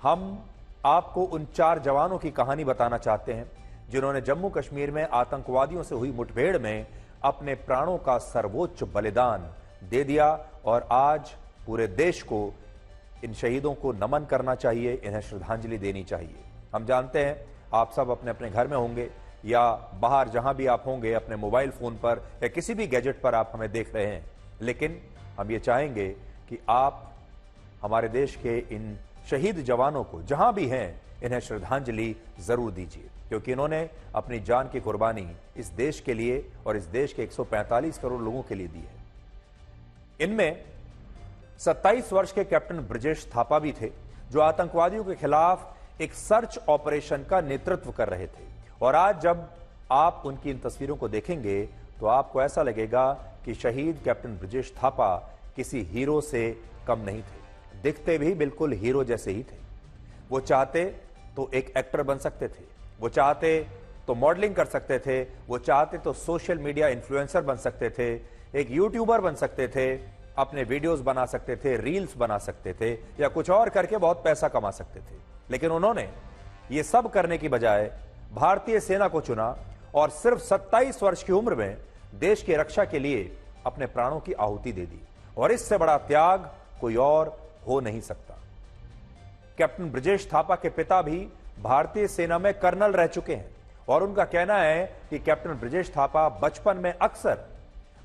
हम आपको उन 4 जवानों की कहानी बताना चाहते हैं जिन्होंने जम्मू कश्मीर में आतंकवादियों से हुई मुठभेड़ में अपने प्राणों का सर्वोच्च बलिदान दे दिया और आज पूरे देश को इन शहीदों को नमन करना चाहिए, इन्हें श्रद्धांजलि देनी चाहिए। हम जानते हैं आप सब अपने अपने घर में होंगे या बाहर जहां भी आप होंगे, अपने मोबाइल फोन पर या किसी भी गैजेट पर आप हमें देख रहे हैं, लेकिन हम ये चाहेंगे कि आप हमारे देश के इन शहीद जवानों को जहां भी हैं इन्हें श्रद्धांजलि जरूर दीजिए, क्योंकि इन्होंने अपनी जान की कुर्बानी इस देश के लिए और इस देश के 145 करोड़ लोगों के लिए दी है। इनमें 27 वर्ष के कैप्टन ब्रजेश थापा भी थे, जो आतंकवादियों के खिलाफ एक सर्च ऑपरेशन का नेतृत्व कर रहे थे। और आज जब आप उनकी इन तस्वीरों को देखेंगे तो आपको ऐसा लगेगा कि शहीद कैप्टन ब्रजेश थापा किसी हीरो से कम नहीं थे, दिखते भी बिल्कुल हीरो जैसे ही थे। वो चाहते तो एक एक्टर बन सकते थे, वो चाहते तो मॉडलिंग कर सकते थे, वो चाहते तो सोशल मीडिया इन्फ्लुएंसर बन सकते थे, एक यूट्यूबर बन सकते थे, अपने वीडियोस बना सकते थे, रील्स बना सकते थे या कुछ और करके बहुत पैसा कमा सकते थे। लेकिन उन्होंने ये सब करने की बजाय भारतीय सेना को चुना और सिर्फ 27 वर्ष की उम्र में देश की रक्षा के लिए अपने प्राणों की आहुति दे दी, और इससे बड़ा त्याग कोई और हो नहीं सकता। कैप्टन ब्रजेश थापा के पिता भी भारतीय सेना में कर्नल रह चुके हैं और उनका कहना है कि कैप्टन ब्रजेश थापा बचपन में अक्सर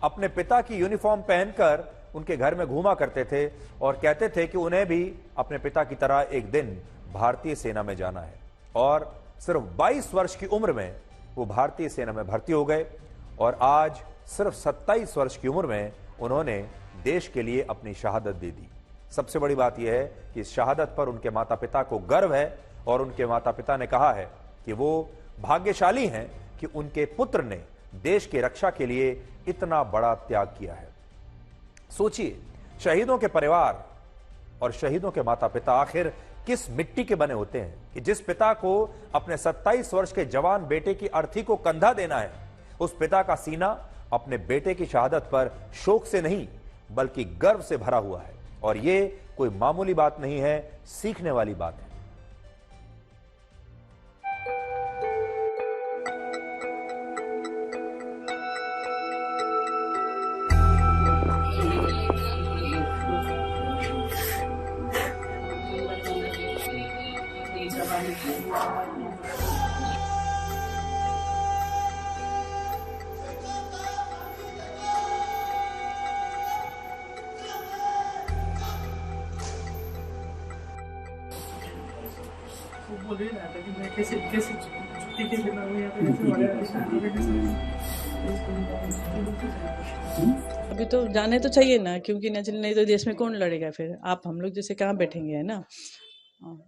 अपने पिता की यूनिफॉर्म पहनकर उनके घर में घूमा करते थे और कहते थे कि उन्हें भी अपने पिता की तरह एक दिन भारतीय सेना में जाना है। और सिर्फ 22 वर्ष की उम्र में वो भारतीय सेना में भर्ती हो गए और आज सिर्फ 27 वर्ष की उम्र में उन्होंने देश के लिए अपनी शहादत दे दी। सबसे बड़ी बात यह है कि इस शहादत पर उनके माता पिता को गर्व है और उनके माता पिता ने कहा है कि वो भाग्यशाली हैं कि उनके पुत्र ने देश की रक्षा के लिए इतना बड़ा त्याग किया है। सोचिए, शहीदों के परिवार और शहीदों के माता पिता आखिर किस मिट्टी के बने होते हैं कि जिस पिता को अपने 27 वर्ष के जवान बेटे की अर्थी को कंधा देना है, उस पिता का सीना अपने बेटे की शहादत पर शोक से नहीं बल्कि गर्व से भरा हुआ है। और ये कोई मामूली बात नहीं है, सीखने वाली बात है। बोल ही रहा था कि मैं कैसे कैसे छुट्टी के लिए मैं यहाँ पे अभी तो जाने तो चाहिए ना, क्योंकि नहीं तो देश में कौन लड़ेगा फिर। आप हम लोग जैसे कहाँ बैठेंगे, है ना।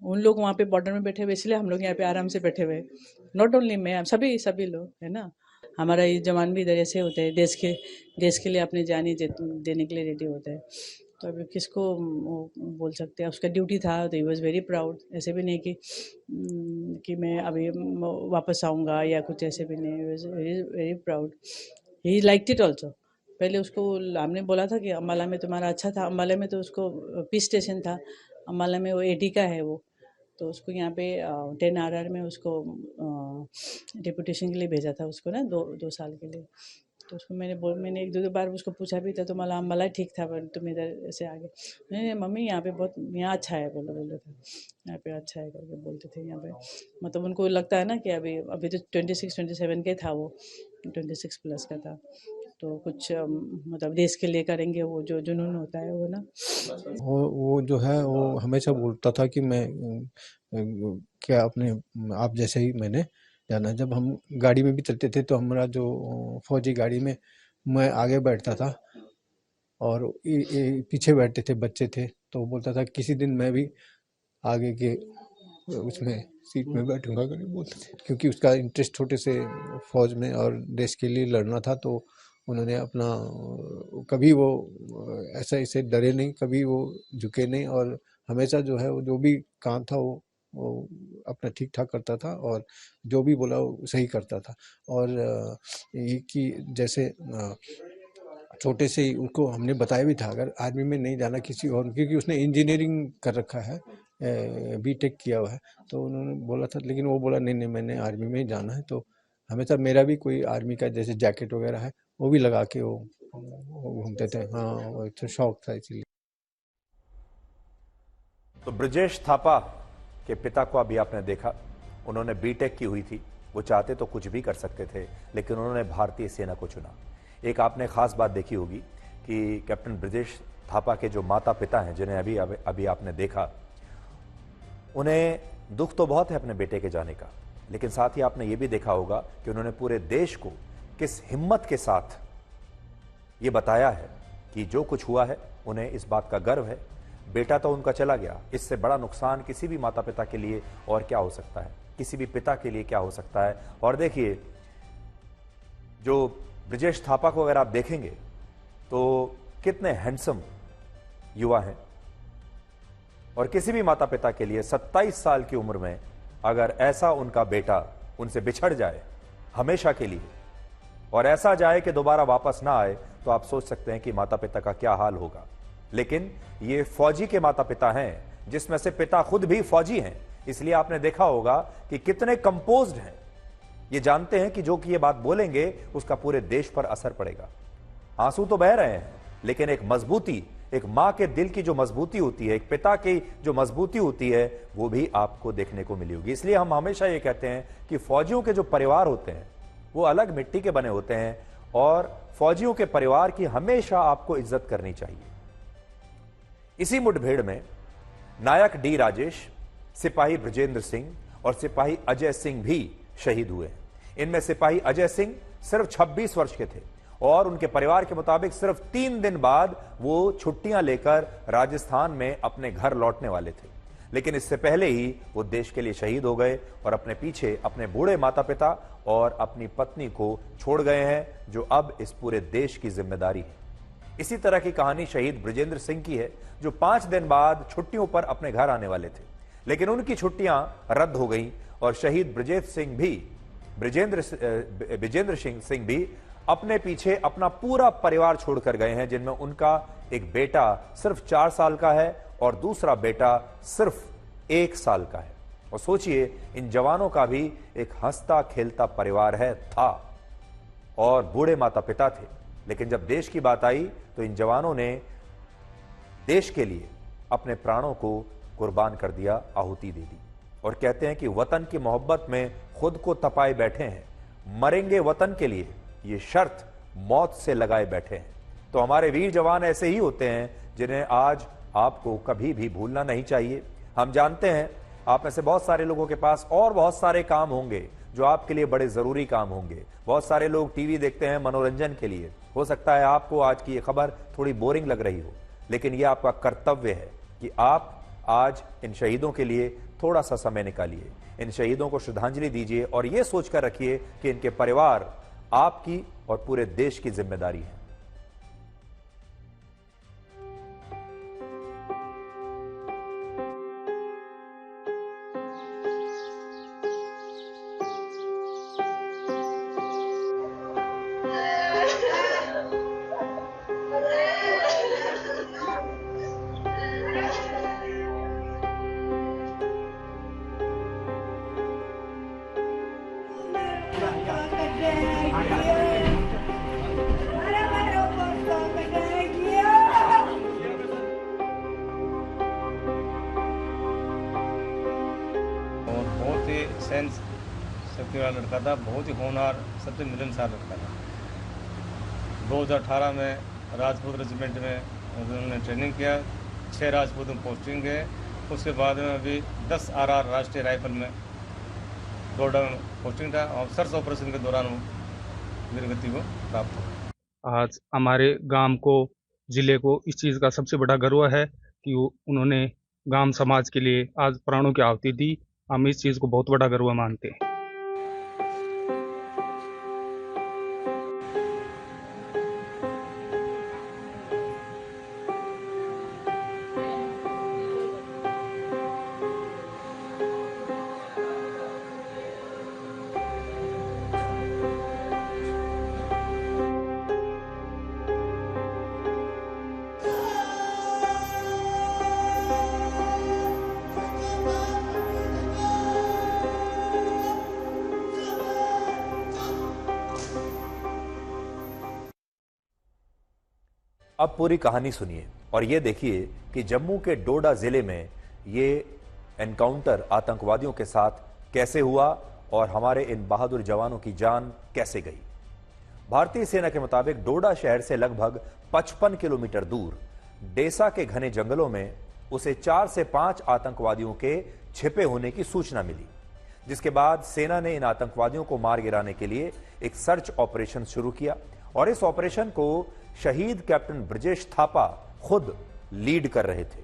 उन लोग वहाँ पे बॉर्डर में बैठे हुए, इसलिए हम लोग यहाँ पे आराम से बैठे हुए। नॉट ओनली मैं, सभी लोग, है ना। हमारा ये जवान भी इधर ऐसे होते हैं, देश के लिए अपनी जान देने के लिए रेडी होते हैं। तो अभी किसको बोल सकते हैं, उसका ड्यूटी था तो ही वॉज वेरी प्राउड। ऐसे भी नहीं कि मैं अभी वापस आऊँगा या कुछ, ऐसे भी नहीं। Was very very proud. He liked it also. पहले उसको हमने बोला था कि अम्बाला में तुम्हारा अच्छा था। अम्बाला में तो उसको पीस स्टेशन था, अम्बाला में वो एटी का है वो, तो उसको यहाँ पे 10 RR में उसको डिप्यूटेशन के लिए भेजा था उसको ना, दो साल के लिए। तो उसको मैंने 1-2 बार उसको पूछा भी था, तो मला अम्बाला ठीक था, पर तुम इधर ऐसे आ गए। नहीं मम्मी यहाँ पे बहुत, यहाँ अच्छा है बोलते थे, यहाँ पे अच्छा है करके बोलते थे। यहाँ पे मतलब उनको लगता है ना कि अभी तो 26-27 के था वो, 26 प्लस का था, तो कुछ मतलब देश के लिए करेंगे, वो जो जुनून होता है वो ना। वो जो है वो हमेशा बोलता था कि मैं क्या अपने आप जैसे ही मैंने जाना। जब हम गाड़ी में भी चलते थे तो हमारा जो फौजी गाड़ी में मैं आगे बैठता था और पीछे बैठते थे बच्चे थे, तो वो बोलता था किसी दिन मैं भी आगे के उसमें सीट में बैठूंगा करके बोलते थे, क्योंकि उसका इंटरेस्ट छोटे से फौज में और देश के लिए लड़ना था। तो उन्होंने अपना कभी वो ऐसे डरे नहीं, कभी वो झुके नहीं, और हमेशा जो है वो जो भी काम था वो अपना ठीक ठाक करता था और जो भी बोला वो सही करता था। और ये कि जैसे छोटे से ही उसको हमने बताया भी था, अगर आर्मी में नहीं जाना किसी और, क्योंकि उसने इंजीनियरिंग कर रखा है, बीटेक किया हुआ है। तो उन्होंने बोला था, लेकिन वो बोला नहीं नहीं मैंने आर्मी में ही जाना है। तो हमेशा मेरा भी कोई आर्मी का जैसे जैकेट वगैरह है वो भी लगा के वो घूमते थे। हाँ, वो तो शौक था इसीलिए। तो ब्रजेश थापा के पिता को अभी आपने देखा, उन्होंने बीटेक की हुई थी। वो चाहते तो कुछ भी कर सकते थे, लेकिन उन्होंने भारतीय सेना को चुना। एक आपने खास बात देखी होगी कि कैप्टन ब्रजेश थापा के जो माता पिता हैं, जिन्हें अभी आपने देखा, उन्हें दुख तो बहुत है अपने बेटे के जाने का, लेकिन साथ ही आपने ये भी देखा होगा कि उन्होंने पूरे देश को किस हिम्मत के साथ ये बताया है कि जो कुछ हुआ है उन्हें इस बात का गर्व है। बेटा तो उनका चला गया, इससे बड़ा नुकसान किसी भी माता पिता के लिए और क्या हो सकता है, किसी भी पिता के लिए क्या हो सकता है। और देखिए, जो ब्रजेश थापा को अगर आप देखेंगे तो कितने हैंडसम युवा हैं, और किसी भी माता पिता के लिए 27 साल की उम्र में अगर ऐसा उनका बेटा उनसे बिछड़ जाए हमेशा के लिए, और ऐसा जाए कि दोबारा वापस ना आए, तो आप सोच सकते हैं कि माता पिता का क्या हाल होगा। लेकिन ये फौजी के माता पिता हैं, जिसमें से पिता खुद भी फौजी हैं, इसलिए आपने देखा होगा कि कितने कंपोज्ड हैं। ये जानते हैं कि जो कि ये बात बोलेंगे उसका पूरे देश पर असर पड़ेगा। आंसू तो बह रहे हैं, लेकिन एक मजबूती, एक मां के दिल की जो मजबूती होती है, एक पिता की जो मजबूती होती है, वो भी आपको देखने को मिली होगी। इसलिए हम हमेशा ये कहते हैं कि फौजियों के जो परिवार होते हैं वो अलग मिट्टी के बने होते हैं, और फौजियों के परिवार की हमेशा आपको इज्जत करनी चाहिए। इसी मुठभेड़ में नायक डी राजेश, सिपाही ब्रजेंद्र सिंह और सिपाही अजय सिंह भी शहीद हुए हैं। इनमें सिपाही अजय सिंह सिर्फ 26 वर्ष के थे, और उनके परिवार के मुताबिक सिर्फ 3 दिन बाद वो छुट्टियां लेकर राजस्थान में अपने घर लौटने वाले थे। लेकिन इससे पहले ही वो देश के लिए शहीद हो गए, और अपने पीछे अपने बूढ़े माता पिता और अपनी पत्नी को छोड़ गए हैं, जो अब इस पूरे देश की जिम्मेदारी है। इसी तरह की कहानी शहीद ब्रजेंद्र सिंह की है, जो 5 दिन बाद छुट्टियों पर अपने घर आने वाले थे, लेकिन उनकी छुट्टियां रद्द हो गई, और शहीद ब्रजेंद्र सिंह भी अपने पीछे अपना पूरा परिवार छोड़कर गए हैं, जिनमें उनका एक बेटा सिर्फ 4 साल का है और दूसरा बेटा सिर्फ 1 साल का है। और सोचिए, इन जवानों का भी एक हंसता खेलता परिवार था, और बूढ़े माता पिता थे, लेकिन जब देश की बात आई तो इन जवानों ने देश के लिए अपने प्राणों को कुर्बान कर दिया, आहुति दे दी। और कहते हैं कि वतन की मोहब्बत में खुद को तपाए बैठे हैं, मरेंगे वतन के लिए, ये शर्त मौत से लगाए बैठे हैं। तो हमारे वीर जवान ऐसे ही होते हैं, जिन्हें आज आपको कभी भी भूलना नहीं चाहिए। हम जानते हैं आप में से बहुत सारे लोगों के पास और बहुत सारे काम होंगे जो आपके लिए बड़े जरूरी काम होंगे। बहुत सारे लोग टीवी देखते हैं मनोरंजन के लिए। हो सकता है आपको आज की ये खबर थोड़ी बोरिंग लग रही हो, लेकिन यह आपका कर्तव्य है कि आप आज इन शहीदों के लिए थोड़ा सा समय निकालिए, इन शहीदों को श्रद्धांजलि दीजिए, और यह सोचकर रखिए कि इनके परिवार आपकी और पूरे देश की जिम्मेदारी है। बहुत ही सेंस शक्ति वाला लड़का था, बहुत ही होनहार, सबसे मिलनसार लड़का था। 2018 में राजपूत रेजिमेंट में उन्होंने ट्रेनिंग किया, 6 राजपूत में पोस्टिंग गए। उसके बाद में अभी 10 RR राष्ट्रीय राइफल में डोडा में पोस्टिंग था, और सर्च ऑपरेशन के दौरान वीरगति को प्राप्त हुआ। आज हमारे गांव को, जिले को इस चीज़ का सबसे बड़ा गर्व है कि उन्होंने गांव समाज के लिए आज प्राणों की आहुति दी। हम इस चीज़ को बहुत बड़ा गर्व मानते हैं। अब पूरी कहानी सुनिए और ये देखिए कि जम्मू के डोडा जिले में ये एनकाउंटर आतंकवादियों के साथ कैसे हुआ और हमारे इन बहादुर जवानों की जान कैसे गई। भारतीय सेना के मुताबिक डोडा शहर से लगभग 55 किलोमीटर दूर डेसा के घने जंगलों में उसे 4 से 5 आतंकवादियों के छिपे होने की सूचना मिली, जिसके बाद सेना ने इन आतंकवादियों को मार गिराने के लिए एक सर्च ऑपरेशन शुरू किया और इस ऑपरेशन को शहीद कैप्टन ब्रजेश थापा खुद लीड कर रहे थे।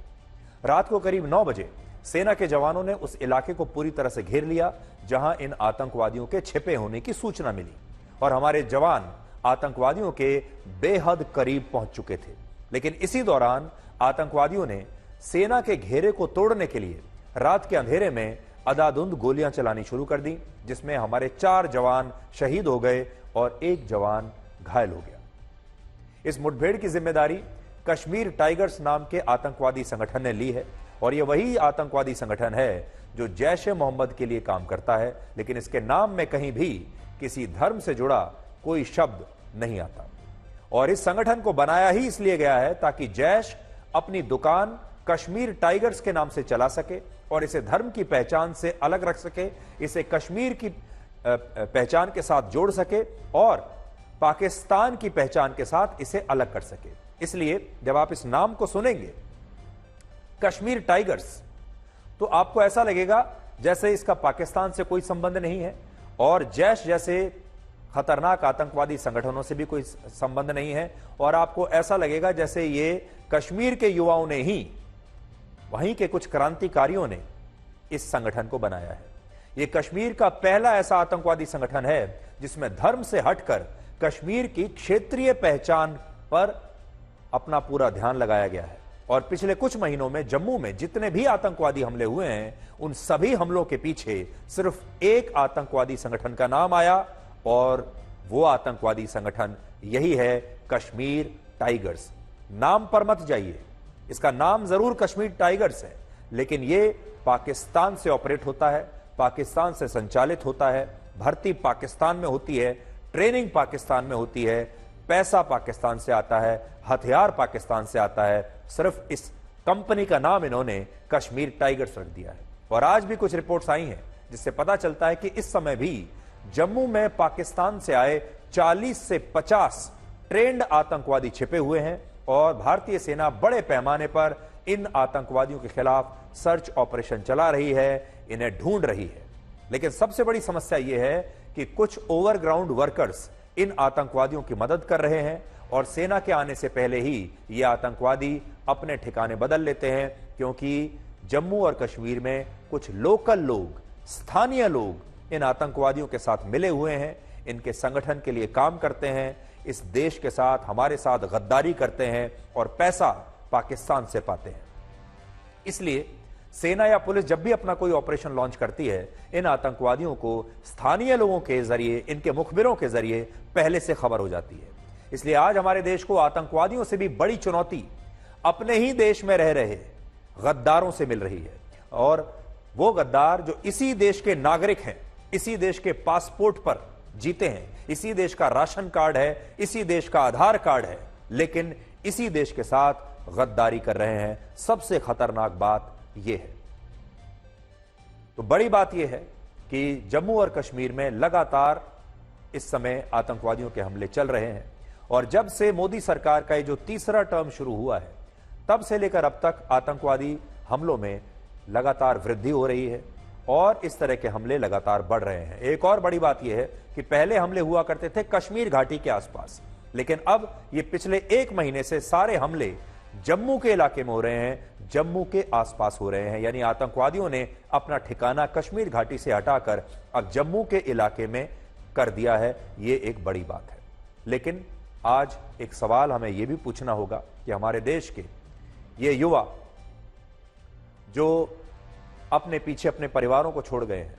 रात को करीब 9 बजे सेना के जवानों ने उस इलाके को पूरी तरह से घेर लिया जहां इन आतंकवादियों के छिपे होने की सूचना मिली और हमारे जवान आतंकवादियों के बेहद करीब पहुंच चुके थे। लेकिन इसी दौरान आतंकवादियों ने सेना के घेरे को तोड़ने के लिए रात के अंधेरे में अंधाधुंध गोलियां चलानी शुरू कर दी, जिसमें हमारे 4 जवान शहीद हो गए और 1 जवान घायल हो गया। इस मुठभेड़ की जिम्मेदारी कश्मीर टाइगर्स नाम के आतंकवादी संगठन ने ली है और यह वही आतंकवादी संगठन है जो जैश ए मोहम्मद के लिए काम करता है, लेकिन इसके नाम में कहीं भी किसी धर्म से जुड़ा कोई शब्द नहीं आता। और इस संगठन को बनाया ही इसलिए गया है ताकि जैश अपनी दुकान कश्मीर टाइगर्स के नाम से चला सके और इसे धर्म की पहचान से अलग रख सके, इसे कश्मीर की पहचान के साथ जोड़ सके और पाकिस्तान की पहचान के साथ इसे अलग कर सके। इसलिए जब आप इस नाम को सुनेंगे कश्मीर टाइगर्स, तो आपको ऐसा लगेगा जैसे इसका पाकिस्तान से कोई संबंध नहीं है और जैश जैसे खतरनाक आतंकवादी संगठनों से भी कोई संबंध नहीं है और आपको ऐसा लगेगा जैसे ये कश्मीर के युवाओं ने ही, वहीं के कुछ क्रांतिकारियों ने इस संगठन को बनाया है। ये कश्मीर का पहला ऐसा आतंकवादी संगठन है जिसमें धर्म से हटकर कश्मीर की क्षेत्रीय पहचान पर अपना पूरा ध्यान लगाया गया है। और पिछले कुछ महीनों में जम्मू में जितने भी आतंकवादी हमले हुए हैं, उन सभी हमलों के पीछे सिर्फ एक आतंकवादी संगठन का नाम आया और वो आतंकवादी संगठन यही है कश्मीर टाइगर्स। नाम पर मत जाइए, इसका नाम जरूर कश्मीर टाइगर्स है, लेकिन ये पाकिस्तान से ऑपरेट होता है, पाकिस्तान से संचालित होता है, भर्ती पाकिस्तान में होती है, ट्रेनिंग पाकिस्तान में होती है, पैसा पाकिस्तान से आता है, हथियार पाकिस्तान से आता है। सिर्फ इस कंपनी का नाम इन्होंने कश्मीर टाइगर्स रख दिया है। और आज भी कुछ रिपोर्ट्स आई हैं जिससे पता चलता है कि इस समय भी जम्मू में पाकिस्तान से आए 40 से 50 ट्रेंड आतंकवादी छिपे हुए हैं और भारतीय सेना बड़े पैमाने पर इन आतंकवादियों के खिलाफ सर्च ऑपरेशन चला रही है, इन्हें ढूंढ रही है। लेकिन सबसे बड़ी समस्या यह है कि कुछ ओवरग्राउंड वर्कर्स इन आतंकवादियों की मदद कर रहे हैं और सेना के आने से पहले ही ये आतंकवादी अपने ठिकाने बदल लेते हैं, क्योंकि जम्मू और कश्मीर में कुछ लोकल लोग, स्थानीय लोग इन आतंकवादियों के साथ मिले हुए हैं, इनके संगठन के लिए काम करते हैं, इस देश के साथ, हमारे साथ गद्दारी करते हैं और पैसा पाकिस्तान से पाते हैं। इसलिए सेना या पुलिस जब भी अपना कोई ऑपरेशन लॉन्च करती है, इन आतंकवादियों को स्थानीय लोगों के जरिए, इनके मुखबिरों के जरिए पहले से खबर हो जाती है। इसलिए आज हमारे देश को आतंकवादियों से भी बड़ी चुनौती अपने ही देश में रह रहे गद्दारों से मिल रही है। और वो गद्दार जो इसी देश के नागरिक हैं, इसी देश के पासपोर्ट पर जीते हैं, इसी देश का राशन कार्ड है, इसी देश का आधार कार्ड है, लेकिन इसी देश के साथ गद्दारी कर रहे हैं। सबसे खतरनाक बात यह है। तो बड़ी बात यह है कि जम्मू और कश्मीर में लगातार इस समय आतंकवादियों के हमले चल रहे हैं और जब से मोदी सरकार का ये जो तीसरा टर्म शुरू हुआ है, तब से लेकर अब तक आतंकवादी हमलों में लगातार वृद्धि हो रही है और इस तरह के हमले लगातार बढ़ रहे हैं। एक और बड़ी बात यह है कि पहले हमले हुआ करते थे कश्मीर घाटी के आसपास, लेकिन अब ये पिछले 1 महीने से सारे हमले जम्मू के इलाके में हो रहे हैं, जम्मू के आसपास हो रहे हैं। यानी आतंकवादियों ने अपना ठिकाना कश्मीर घाटी से हटाकर अब जम्मू के इलाके में कर दिया है। ये एक बड़ी बात है। लेकिन आज एक सवाल हमें यह भी पूछना होगा कि हमारे देश के ये युवा जो अपने पीछे अपने परिवारों को छोड़ गए हैं,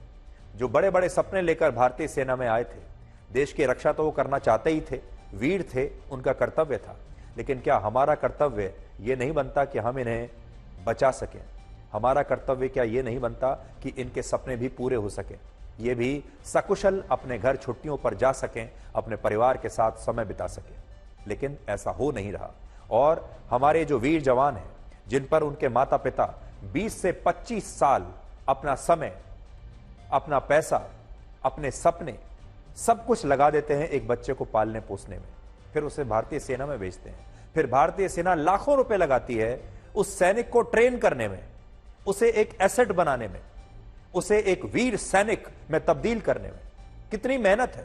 जो बड़े बड़े सपने लेकर भारतीय सेना में आए थे, देश की रक्षा तो वो करना चाहते ही थे, वीर थे, उनका कर्तव्य था, लेकिन क्या हमारा कर्तव्य ये नहीं बनता कि हम इन्हें बचा सकें? हमारा कर्तव्य क्या ये नहीं बनता कि इनके सपने भी पूरे हो सकें, ये भी सकुशल अपने घर छुट्टियों पर जा सकें, अपने परिवार के साथ समय बिता सकें? लेकिन ऐसा हो नहीं रहा और हमारे जो वीर जवान हैं, जिन पर उनके माता पिता 20 से 25 साल अपना समय, अपना पैसा, अपने सपने सब कुछ लगा देते हैं एक बच्चे को पालने पोसने में, फिर उसे भारतीय सेना में भेजते हैं, फिर भारतीय सेना लाखों रुपए लगाती है उस सैनिक को ट्रेन करने में, उसे एक एसेट बनाने में, उसे एक वीर सैनिक में तब्दील करने में। कितनी मेहनत है।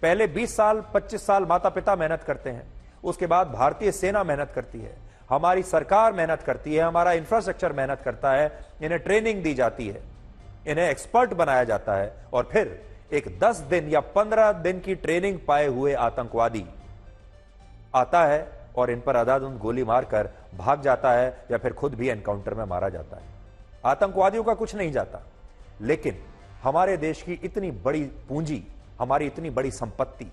पहले 20 साल 25 साल माता पिता मेहनत करते हैं, उसके बाद भारतीय सेना मेहनत करती है, हमारी सरकार मेहनत करती है, हमारा इंफ्रास्ट्रक्चर मेहनत करता है, इन्हें ट्रेनिंग दी जाती है, इन्हें एक्सपर्ट बनाया जाता है, और फिर एक 10 दिन या 15 दिन की ट्रेनिंग पाए हुए आतंकवादी आता है और इन पर अंधाधुंध गोली मारकर भाग जाता है या फिर खुद भी एनकाउंटर में मारा जाता है। आतंकवादियों का कुछ नहीं जाता, लेकिन हमारे देश की इतनी बड़ी पूंजी, हमारी इतनी बड़ी संपत्ति,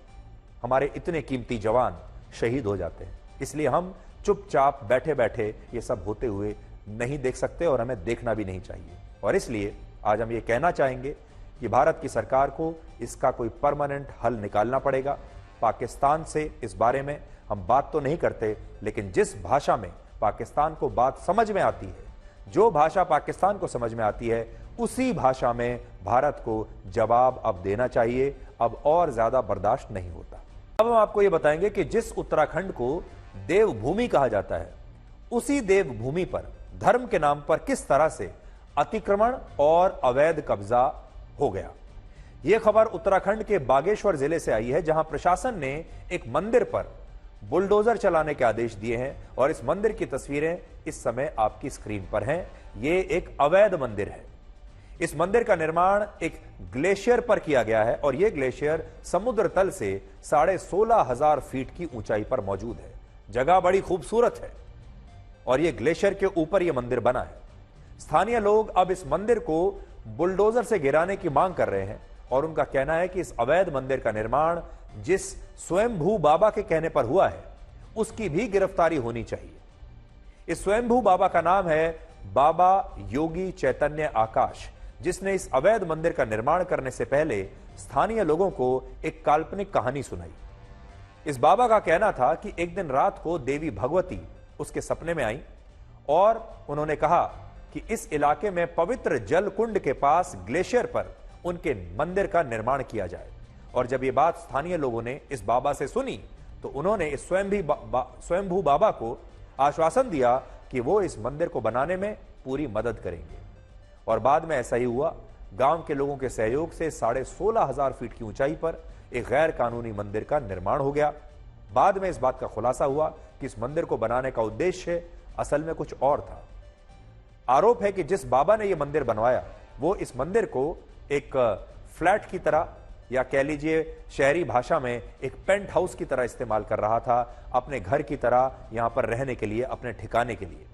हमारे इतने कीमती जवान शहीद हो जाते हैं। इसलिए हम चुपचाप बैठे बैठे ये सब होते हुए नहीं देख सकते और हमें देखना भी नहीं चाहिए। और इसलिए आज हम ये कहना चाहेंगे कि भारत की सरकार को इसका कोई परमानेंट हल निकालना पड़ेगा। पाकिस्तान से इस बारे में हम बात तो नहीं करते, लेकिन जिस भाषा में पाकिस्तान को बात समझ में आती है, जो भाषा पाकिस्तान को समझ में आती है, उसी भाषा में भारत को जवाब अब देना चाहिए। अब और ज्यादा बर्दाश्त नहीं होता। अब हम आपको यह बताएंगे कि जिस उत्तराखंड को देवभूमि कहा जाता है, उसी देवभूमि पर धर्म के नाम पर किस तरह से अतिक्रमण और अवैध कब्जा हो गया। यह खबर उत्तराखंड के बागेश्वर जिले से आई है, जहां प्रशासन ने एक मंदिर पर बुलडोजर चलाने के आदेश दिए हैं और इस मंदिर की तस्वीरें इस समय आपकी स्क्रीन पर हैं। यह एक अवैध मंदिर है। इस मंदिर का निर्माण एक ग्लेशियर पर किया गया है और यह ग्लेशियर समुद्र तल से 16,500 फीट की ऊंचाई पर मौजूद है। जगह बड़ी खूबसूरत है और यह ग्लेशियर के ऊपर यह मंदिर बना है। स्थानीय लोग अब इस मंदिर को बुलडोजर से गिराने की मांग कर रहे हैं और उनका कहना है कि इस अवैध मंदिर का निर्माण जिस स्वयंभू बाबा के कहने पर हुआ है, उसकी भी गिरफ्तारी होनी चाहिए। इस स्वयंभू बाबा का नाम है बाबा योगी चैतन्य आकाश, जिसने इस अवैध मंदिर का निर्माण करने से पहले स्थानीय लोगों को एक काल्पनिक कहानी सुनाई। इस बाबा का कहना था कि एक दिन रात को देवी भगवती उसके सपने में आई और उन्होंने कहा कि इस इलाके में पवित्र जल कुंड के पास ग्लेशियर पर उनके मंदिर का निर्माण किया जाए। और जब यह बात स्थानीय लोगों ने इस बाबा से सुनी तो उन्होंने इस स्वयंभू बाबा को आश्वासन दिया कि वो इस मंदिर को बनाने में पूरी मदद करेंगे। और बाद में ऐसा ही हुआ। गांव के लोगों के सहयोग से 16,500 फीट की ऊंचाई पर एक गैर कानूनी मंदिर का निर्माण हो गया। बाद में इस बात का खुलासा हुआ कि इस मंदिर को बनाने का उद्देश्य असल में कुछ और था। आरोप है कि जिस बाबा ने यह मंदिर बनवाया, वो इस मंदिर को एक फ्लैट की तरह या कह लीजिए शहरी भाषा में एक पेंट हाउस की तरह इस्तेमाल कर रहा था, अपने घर की तरह यहां पर रहने के लिए, अपने ठिकाने के लिए।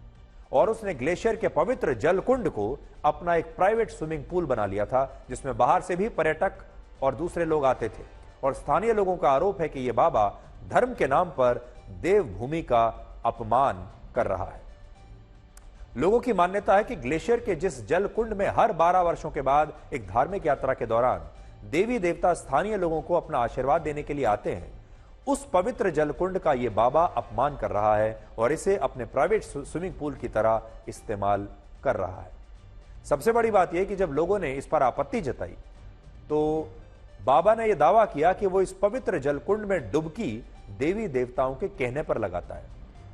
और उसने ग्लेशियर के पवित्र जल कुंड को अपना एक प्राइवेट स्विमिंग पूल बना लिया था, जिसमें बाहर से भी पर्यटक और दूसरे लोग आते थे। और स्थानीय लोगों का आरोप है कि यह बाबा धर्म के नाम पर देवभूमि का अपमान कर रहा है। लोगों की मान्यता है कि ग्लेशियर के जिस जल कुंड में हर 12 वर्षों के बाद एक धार्मिक यात्रा के दौरान देवी देवता स्थानीय लोगों को अपना आशीर्वाद देने के लिए आते हैं, उस पवित्र जल कुंड का यह बाबा अपमान कर रहा है और इसे अपने प्राइवेट स्विमिंग पूल की तरह इस्तेमाल कर रहा है। सबसे बड़ी बात यह कि जब लोगों ने इस पर आपत्ति जताई तो बाबा ने यह दावा किया कि वो इस पवित्र जल कुंड में डुबकी देवी देवताओं के कहने पर लगाता है।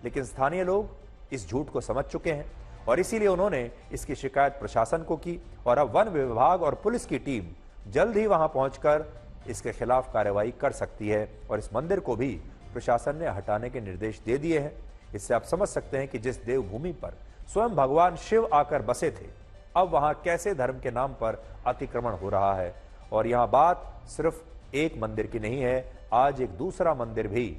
लेकिन स्थानीय लोग इस झूठ को समझ चुके हैं और इसीलिए उन्होंने इसकी शिकायत प्रशासन को की और अब वन विभाग और पुलिस की टीम जल्द ही वहां पहुंचकर इसके खिलाफ कार्रवाई कर सकती है और इस मंदिर को भी प्रशासन ने हटाने के निर्देश दे दिए हैं। इससे आप समझ सकते हैं कि जिस देवभूमि पर स्वयं भगवान शिव आकर बसे थे, अब वहां कैसे धर्म के नाम पर अतिक्रमण हो रहा है। और यहां बात सिर्फ एक मंदिर की नहीं है, आज एक दूसरा मंदिर भी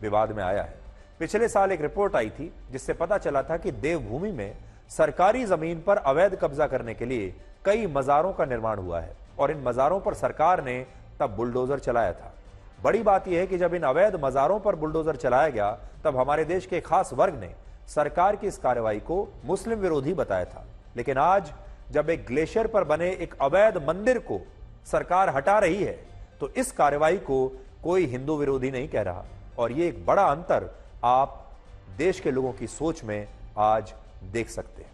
विवाद में आया है। पिछले साल एक रिपोर्ट आई थी जिससे पता चला था कि देवभूमि में सरकारी जमीन पर अवैध कब्जा करने के लिए कई मजारों का निर्माण हुआ है और इन मजारों पर सरकार ने तब बुलडोजर चलाया था। बड़ी बात यह है कि जब इन अवैध मजारों पर बुलडोजर चलाया गया तब हमारे देश के खास वर्ग ने सरकार की इस कार्रवाई को मुस्लिम विरोधी बताया था। लेकिन आज जब एक ग्लेशियर पर बने एक अवैध मंदिर को सरकार हटा रही है तो इस कार्रवाई को कोई हिंदू विरोधी नहीं कह रहा। और ये एक बड़ा अंतर आप देश के लोगों की सोच में आज देख सकते हैं।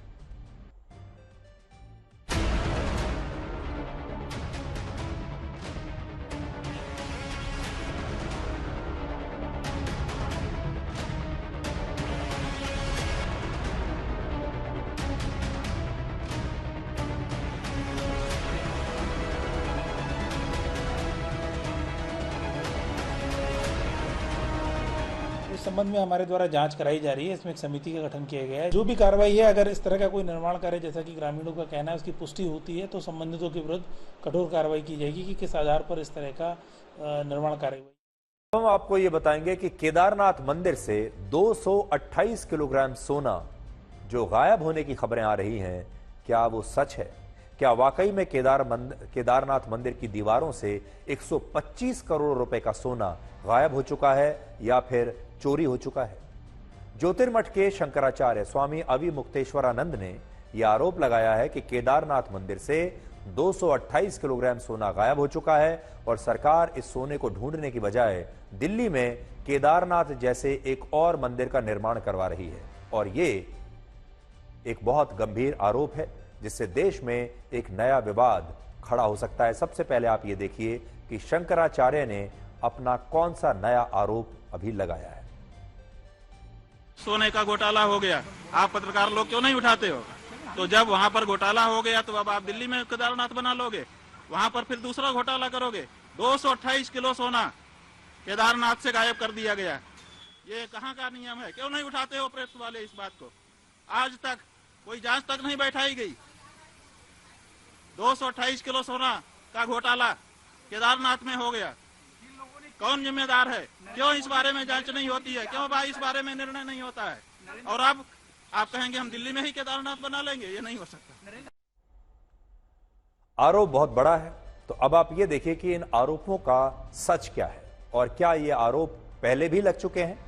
इस संबंध में हमारे द्वारा जांच कराई जा रही है। इसमें एक समिति का गठन किया गया है। जो भी कार्रवाई है, अगर इस तरह का कोई निर्माण कार्य जैसा कि ग्रामीणों का कहना है उसकी पुष्टि होती है तो संबंधितों के विरुद्ध कठोर कार्रवाई की जाएगी कि किस आधार पर इस तरह का निर्माण कार्य। हम आपको ये बताएंगे कि केदारनाथ मंदिर से 228 किलोग्राम सोना जो गायब होने की खबरें आ रही हैं, क्या वो सच है? क्या वाकई में केदारनाथ मंदिर की दीवारों से 125 करोड़ रुपए का सोना गायब हो चुका है या फिर चोरी हो चुका है? ज्योतिर्मठ के शंकराचार्य स्वामी अविमुक्तेश्वरानंद ने यह आरोप लगाया है कि केदारनाथ मंदिर से 228 किलोग्राम सोना गायब हो चुका है और सरकार इस सोने को ढूंढने की बजाय दिल्ली में केदारनाथ जैसे एक और मंदिर का निर्माण करवा रही है। और ये एक बहुत गंभीर आरोप है जिससे देश में एक नया विवाद खड़ा हो सकता है। सबसे पहले आप ये देखिए कि शंकराचार्य ने अपना कौन सा नया आरोप अभी लगाया है। सोने का घोटाला हो गया, आप पत्रकार लोग क्यों नहीं उठाते हो? तो जब वहां पर घोटाला हो गया तो अब आप दिल्ली में केदारनाथ बना लोगे, वहां पर फिर दूसरा घोटाला करोगे। 228 किलो सोना केदारनाथ से गायब कर दिया गया। ये कहाँ का नियम है? क्यों नहीं उठाते हो प्रेस वाले इस बात को? आज तक कोई जांच तक नहीं बैठाई गई। 228 किलो सोना का घोटाला केदारनाथ में हो गया। कौन जिम्मेदार है? क्यों इस बारे में जांच नहीं होती है? क्यों भाई इस बारे में निर्णय नहीं होता है? और अब आप कहेंगे हम दिल्ली में ही केदारनाथ बना लेंगे, ये नहीं हो सकता। आरोप बहुत बड़ा है। तो अब आप ये देखिए कि इन आरोपों का सच क्या है और क्या ये आरोप पहले भी लग चुके हैं?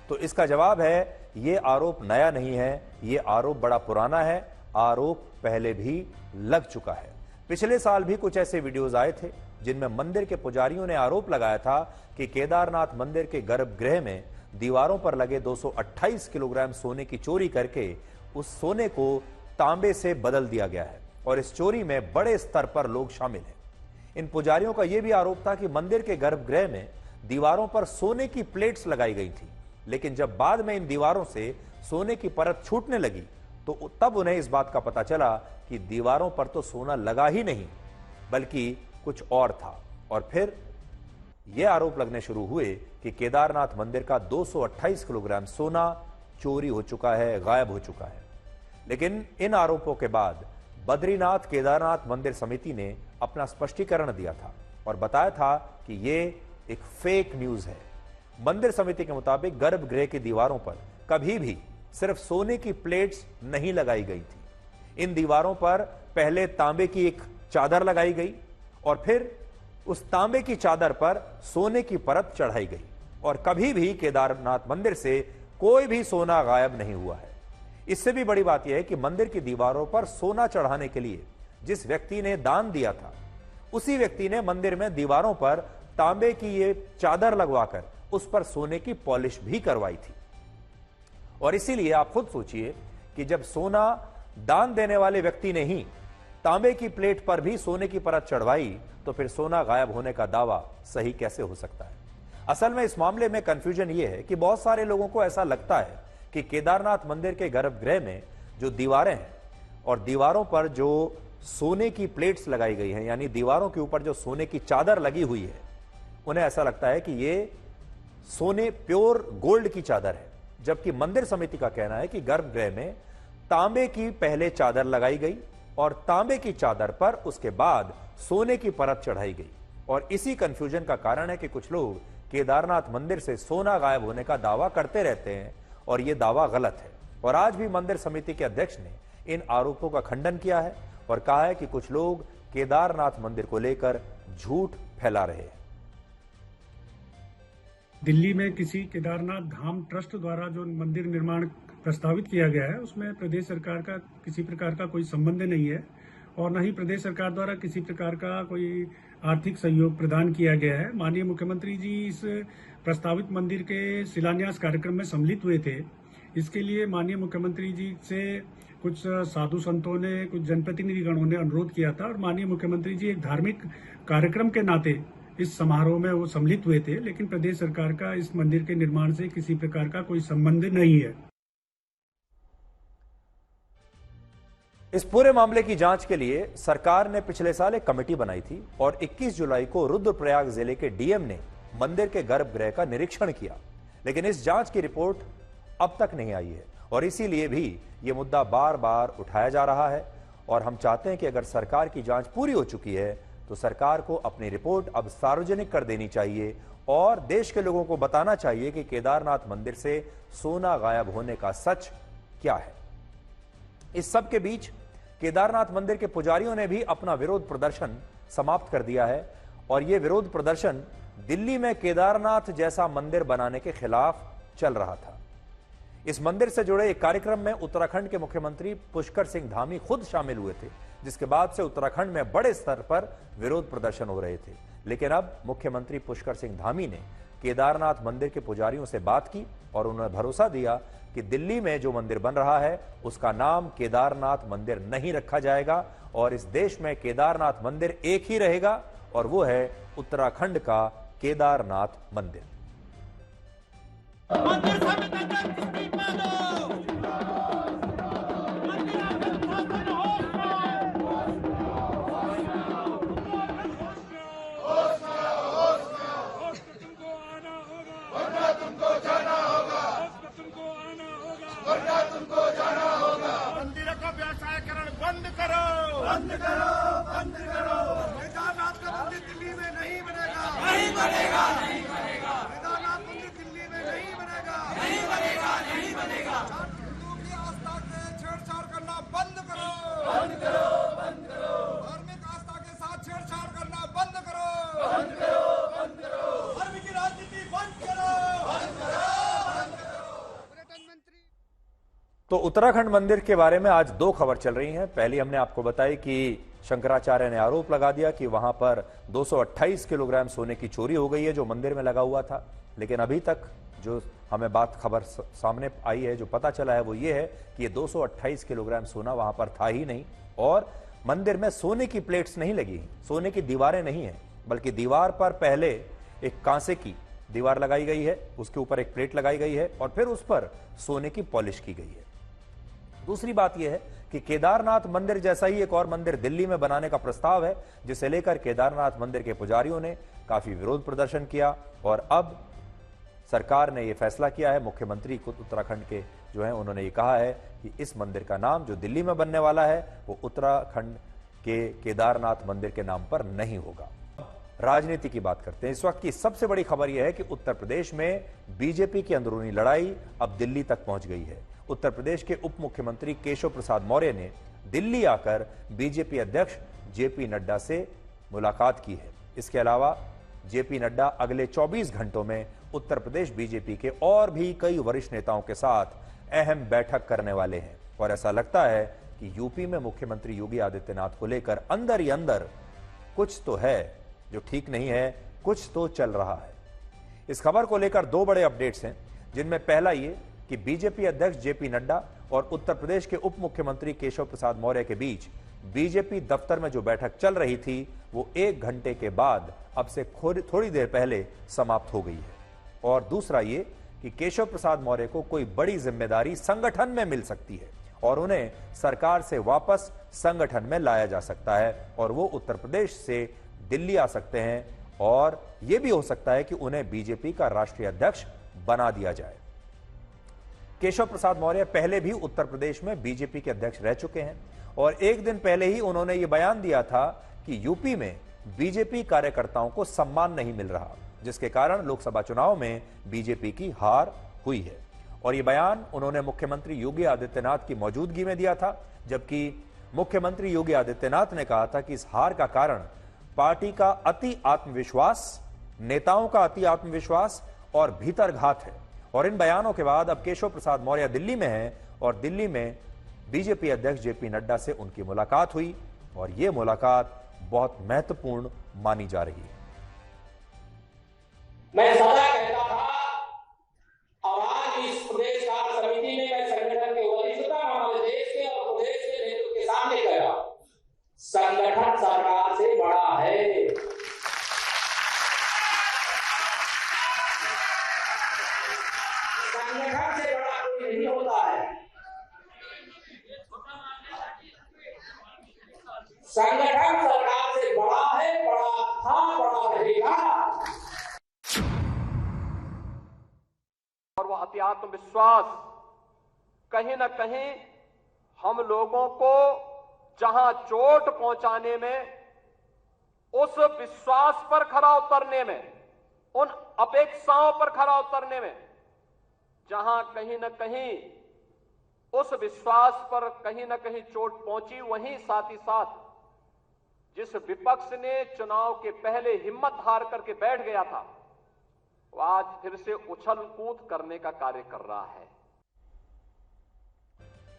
तो इसका जवाब है ये आरोप नया नहीं है, ये आरोप बड़ा पुराना है। आरोप पहले भी लग चुका है। पिछले साल भी कुछ ऐसे वीडियोस आए थे जिनमें मंदिर के पुजारियों ने आरोप लगाया था कि केदारनाथ मंदिर के गर्भगृह में दीवारों पर लगे 228 किलोग्राम सोने की चोरी करके उस सोने को तांबे से बदल दिया गया है और इस चोरी में बड़े स्तर पर लोग शामिल हैं। इन पुजारियों का यह भी आरोप था कि मंदिर के गर्भगृह में दीवारों पर सोने की प्लेट्स लगाई गई थी, लेकिन जब बाद में इन दीवारों से सोने की परत छूटने लगी तो तब उन्हें इस बात का पता चला कि दीवारों पर तो सोना लगा ही नहीं बल्कि कुछ और था। और फिर यह आरोप लगने शुरू हुए कि केदारनाथ मंदिर का 228 किलोग्राम सोना चोरी हो चुका है, गायब हो चुका है। लेकिन इन आरोपों के बाद बद्रीनाथ केदारनाथ मंदिर समिति ने अपना स्पष्टीकरण दिया था और बताया था कि यह एक फेक न्यूज है। मंदिर समिति के मुताबिक गर्भगृह की दीवारों पर कभी भी सिर्फ सोने की प्लेट्स नहीं लगाई गई थी। इन दीवारों पर पहले तांबे की एक चादर लगाई गई और फिर उस तांबे की चादर पर सोने की परत चढ़ाई गई और कभी भी केदारनाथ मंदिर से कोई भी सोना गायब नहीं हुआ है। इससे भी बड़ी बात यह है कि मंदिर की दीवारों पर सोना चढ़ाने के लिए जिस व्यक्ति ने दान दिया था उसी व्यक्ति ने मंदिर में दीवारों पर तांबे की ये चादर लगवाकर उस पर सोने की पॉलिश भी करवाई थी। और इसीलिए आप खुद सोचिए कि जब सोना दान देने वाले व्यक्ति ने ही तांबे की प्लेट पर भी सोने की परत चढ़वाई तो फिर सोना गायब होने का दावा सही कैसे हो सकता है? असल में इस मामले में कंफ्यूजन यह है कि बहुत सारे लोगों को ऐसा लगता है कि केदारनाथ मंदिर के गर्भगृह में जो दीवारें हैं और दीवारों पर जो सोने की प्लेट्स लगाई गई हैं, यानी दीवारों के ऊपर जो सोने की चादर लगी हुई है, उन्हें ऐसा लगता है कि ये सोने प्योर गोल्ड की चादर है। जबकि मंदिर समिति का कहना है कि गर्भगृह में तांबे की पहले चादर लगाई गई और तांबे की चादर पर उसके बाद सोने की परत चढ़ाई गई। और इसी कंफ्यूजन का कारण है कि कुछ लोग केदारनाथ मंदिर से सोना गायब होने का दावा करते रहते हैं और यह दावा गलत है। और आज भी मंदिर समिति के अध्यक्ष ने इन आरोपों का खंडन किया है और कहा है कि कुछ लोग केदारनाथ मंदिर को लेकर झूठ फैला रहे हैं। दिल्ली में किसी केदारनाथ धाम ट्रस्ट द्वारा जो मंदिर निर्माण प्रस्तावित किया गया है उसमें प्रदेश सरकार का किसी प्रकार का कोई संबंध नहीं है और न ही प्रदेश सरकार द्वारा किसी प्रकार का कोई आर्थिक सहयोग प्रदान किया गया है। माननीय मुख्यमंत्री जी इस प्रस्तावित मंदिर के शिलान्यास कार्यक्रम में सम्मिलित हुए थे। इसके लिए माननीय मुख्यमंत्री जी से कुछ साधु संतों ने, कुछ जनप्रतिनिधिगणों ने अनुरोध किया था और माननीय मुख्यमंत्री जी एक धार्मिक कार्यक्रम के नाते इस समारोह में वो सम्मिलित हुए थे, लेकिन प्रदेश सरकार का इस मंदिर के निर्माण से किसी प्रकार का कोई संबंध नहीं है। इस पूरे मामले की जांच के लिए सरकार ने पिछले साल एक कमेटी बनाई थी और 21 जुलाई को रुद्रप्रयाग जिले के डीएम ने मंदिर के गर्भगृह का निरीक्षण किया, लेकिन इस जांच की रिपोर्ट अब तक नहीं आई है और इसीलिए भी यह मुद्दा बार बार उठाया जा रहा है। और हम चाहते हैं कि अगर सरकार की जांच पूरी हो चुकी है तो सरकार को अपनी रिपोर्ट अब सार्वजनिक कर देनी चाहिए और देश के लोगों को बताना चाहिए कि केदारनाथ मंदिर से सोना गायब होने का सच क्या है। इस सब के बीच केदारनाथ मंदिर के पुजारियों ने भी अपना विरोध प्रदर्शन समाप्त कर दिया है और यह विरोध प्रदर्शन दिल्ली में केदारनाथ जैसा मंदिर बनाने के खिलाफ चल रहा था। इस मंदिर से जुड़े एक कार्यक्रम में उत्तराखंड के मुख्यमंत्री पुष्कर सिंह धामी खुद शामिल हुए थे, जिसके बाद से उत्तराखंड में बड़े स्तर पर विरोध प्रदर्शन हो रहे थे। लेकिन अब मुख्यमंत्री पुष्कर सिंह धामी ने केदारनाथ मंदिर के पुजारियों से बात की और उन्हें भरोसा दिया कि दिल्ली में जो मंदिर बन रहा है उसका नाम केदारनाथ मंदिर नहीं रखा जाएगा और इस देश में केदारनाथ मंदिर एक ही रहेगा और वो है उत्तराखंड का केदारनाथ मंदिर। केदारनाथ का मंदिर दिल्ली में नहीं बनेगा, नहीं बनेगा, नहीं बनेगा। केदारनाथ मंदिर दिल्ली में नहीं बनेगा, नहीं बनेगा, नहीं बनेगा। हिंदुओं की आस्था से छेड़छाड़ करना बंद करो, बंद करो, बंद करो। धार्मिक आस्था के साथ छेड़छाड़ करना बंद करो, बंद करो, बंद करो। धर्म की राजनीति बंद करो, बंद करो, बंद करो। पर्यटन मंत्री। तो उत्तराखंड मंदिर के बारे में आज दो खबर चल रही हैं। पहली हमने आपको बताई कि शंकराचार्य ने आरोप लगा दिया कि वहां पर 228 किलोग्राम सोने की चोरी हो गई है जो मंदिर में लगा हुआ था, लेकिन अभी तक जो हमें बात खबर सामने आई है, जो पता चला है वो ये है कि ये 228 किलोग्राम सोना वहां पर था ही नहीं और मंदिर में सोने की प्लेट्स नहीं लगी, सोने की दीवारें नहीं है, बल्कि दीवार पर पहले एक कांसे की दीवार लगाई गई है, उसके ऊपर एक प्लेट लगाई गई है और फिर उस पर सोने की पॉलिश की गई है। दूसरी बात यह है कि केदारनाथ मंदिर जैसा ही एक और मंदिर दिल्ली में बनाने का प्रस्ताव है, जिसे लेकर केदारनाथ मंदिर के पुजारियों ने काफी विरोध प्रदर्शन किया और अब सरकार ने यह फैसला किया है, मुख्यमंत्री खुद उत्तराखंड के जो है उन्होंने ये कहा है कि इस मंदिर का नाम जो दिल्ली में बनने वाला है वो उत्तराखंड के केदारनाथ मंदिर के नाम पर नहीं होगा। राजनीति की बात करते हैं। इस वक्त की सबसे बड़ी खबर यह है कि उत्तर प्रदेश में बीजेपी की अंदरूनी लड़ाई अब दिल्ली तक पहुंच गई है। उत्तर प्रदेश के उप मुख्यमंत्री केशव प्रसाद मौर्य ने दिल्ली आकर बीजेपी अध्यक्ष जेपी नड्डा से मुलाकात की है। इसके अलावा जेपी नड्डा अगले 24 घंटों में उत्तर प्रदेश बीजेपी के और भी कई वरिष्ठ नेताओं के साथ अहम बैठक करने वाले हैं और ऐसा लगता है कि यूपी में मुख्यमंत्री योगी आदित्यनाथ को लेकर अंदर ही अंदर कुछ तो है जो ठीक नहीं है, कुछ तो चल रहा है। इस खबर को लेकर दो बड़े अपडेट्स हैं, जिनमें पहला ये कि बीजेपी अध्यक्ष जेपी नड्डा और उत्तर प्रदेश के उप मुख्यमंत्री केशव प्रसाद मौर्य के बीच बीजेपी दफ्तर में जो बैठक चल रही थी वो 1 घंटे के बाद अब से थोड़ी देर पहले समाप्त हो गई है। और दूसरा ये कि केशव प्रसाद मौर्य को कोई बड़ी जिम्मेदारी संगठन में मिल सकती है और उन्हें सरकार से वापस संगठन में लाया जा सकता है और वो उत्तर प्रदेश से दिल्ली आ सकते हैं और यह भी हो सकता है कि उन्हें बीजेपी का राष्ट्रीय अध्यक्ष बना दिया जाए। केशव प्रसाद मौर्य पहले भी उत्तर प्रदेश में बीजेपी के अध्यक्ष रह चुके हैं और एक दिन पहले ही उन्होंने यह बयान दिया था कि यूपी में बीजेपी कार्यकर्ताओं को सम्मान नहीं मिल रहा, जिसके कारण लोकसभा चुनाव में बीजेपी की हार हुई है। और यह बयान उन्होंने मुख्यमंत्री योगी आदित्यनाथ की मौजूदगी में दिया था, जबकि मुख्यमंत्री योगी आदित्यनाथ ने कहा था कि इस हार का कारण पार्टी का अति आत्मविश्वास, नेताओं का अति आत्मविश्वास और भीतरघात है। और इन बयानों के बाद अब केशव प्रसाद मौर्य दिल्ली में हैं और दिल्ली में बीजेपी अध्यक्ष जेपी नड्डा से उनकी मुलाकात हुई और यह मुलाकात बहुत महत्वपूर्ण मानी जा रही है। मैं सदा कहता था और आज इस प्रदेश कार्य समिति ने संगठन सरकार से बड़ा है। संगठन से बड़ा कोई नहीं होता है। संगठन सरकार से बड़ा है, बड़ा था, बड़ा रहेगा। और वह अति आत्मविश्वास कहीं न कहीं हम लोगों को जहां चोट पहुंचाने में, उस विश्वास पर खरा उतरने में, उन अपेक्षाओं पर खरा उतरने में, जहां कहीं न कहीं उस विश्वास पर कहीं न कहीं चोट पहुंची, वहीं साथ ही साथ जिस विपक्ष ने चुनाव के पहले हिम्मत हार करके बैठ गया था, वो आज फिर से उछल कूद करने का कार्य कर रहा है।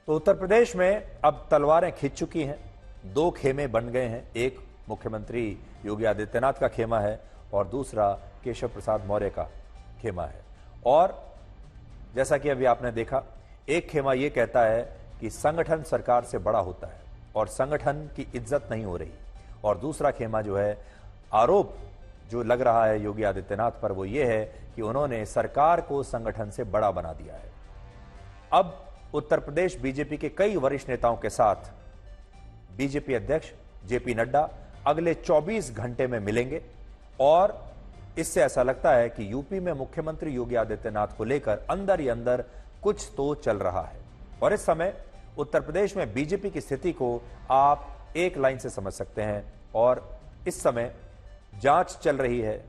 तो उत्तर प्रदेश में अब तलवारें खिंच चुकी हैं, दो खेमे बन गए हैं। एक मुख्यमंत्री योगी आदित्यनाथ का खेमा है और दूसरा केशव प्रसाद मौर्य का खेमा है। और जैसा कि अभी आपने देखा, एक खेमा यह कहता है कि संगठन सरकार से बड़ा होता है और संगठन की इज्जत नहीं हो रही, और दूसरा खेमा जो है, आरोप जो लग रहा है योगी आदित्यनाथ पर, वो ये है कि उन्होंने सरकार को संगठन से बड़ा बना दिया है। अब उत्तर प्रदेश बीजेपी के कई वरिष्ठ नेताओं के साथ बीजेपी अध्यक्ष जेपी नड्डा अगले 24 घंटे में मिलेंगे, और इससे ऐसा लगता है कि यूपी में मुख्यमंत्री योगी आदित्यनाथ को लेकर अंदर ही अंदर कुछ तो चल रहा है। और इस समय उत्तर प्रदेश में बीजेपी की स्थिति को आप एक लाइन से समझ सकते हैं। और इस समय जांच चल रही है,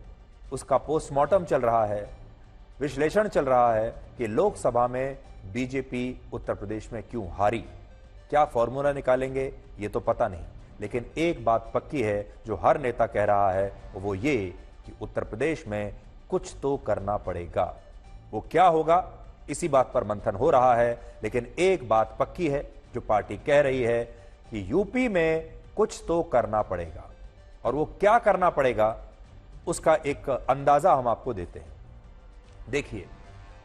उसका पोस्टमार्टम चल रहा है, विश्लेषण चल रहा है कि लोकसभा में बीजेपी उत्तर प्रदेश में क्यों हारी। क्या फॉर्मूला निकालेंगे ये तो पता नहीं, लेकिन एक बात पक्की है जो हर नेता कह रहा है, वो ये कि उत्तर प्रदेश में कुछ तो करना पड़ेगा। वो क्या होगा, इसी बात पर मंथन हो रहा है। लेकिन एक बात पक्की है जो पार्टी कह रही है कि यूपी में कुछ तो करना पड़ेगा, और वो क्या करना पड़ेगा उसका एक अंदाजा हम आपको देते हैं। देखिए,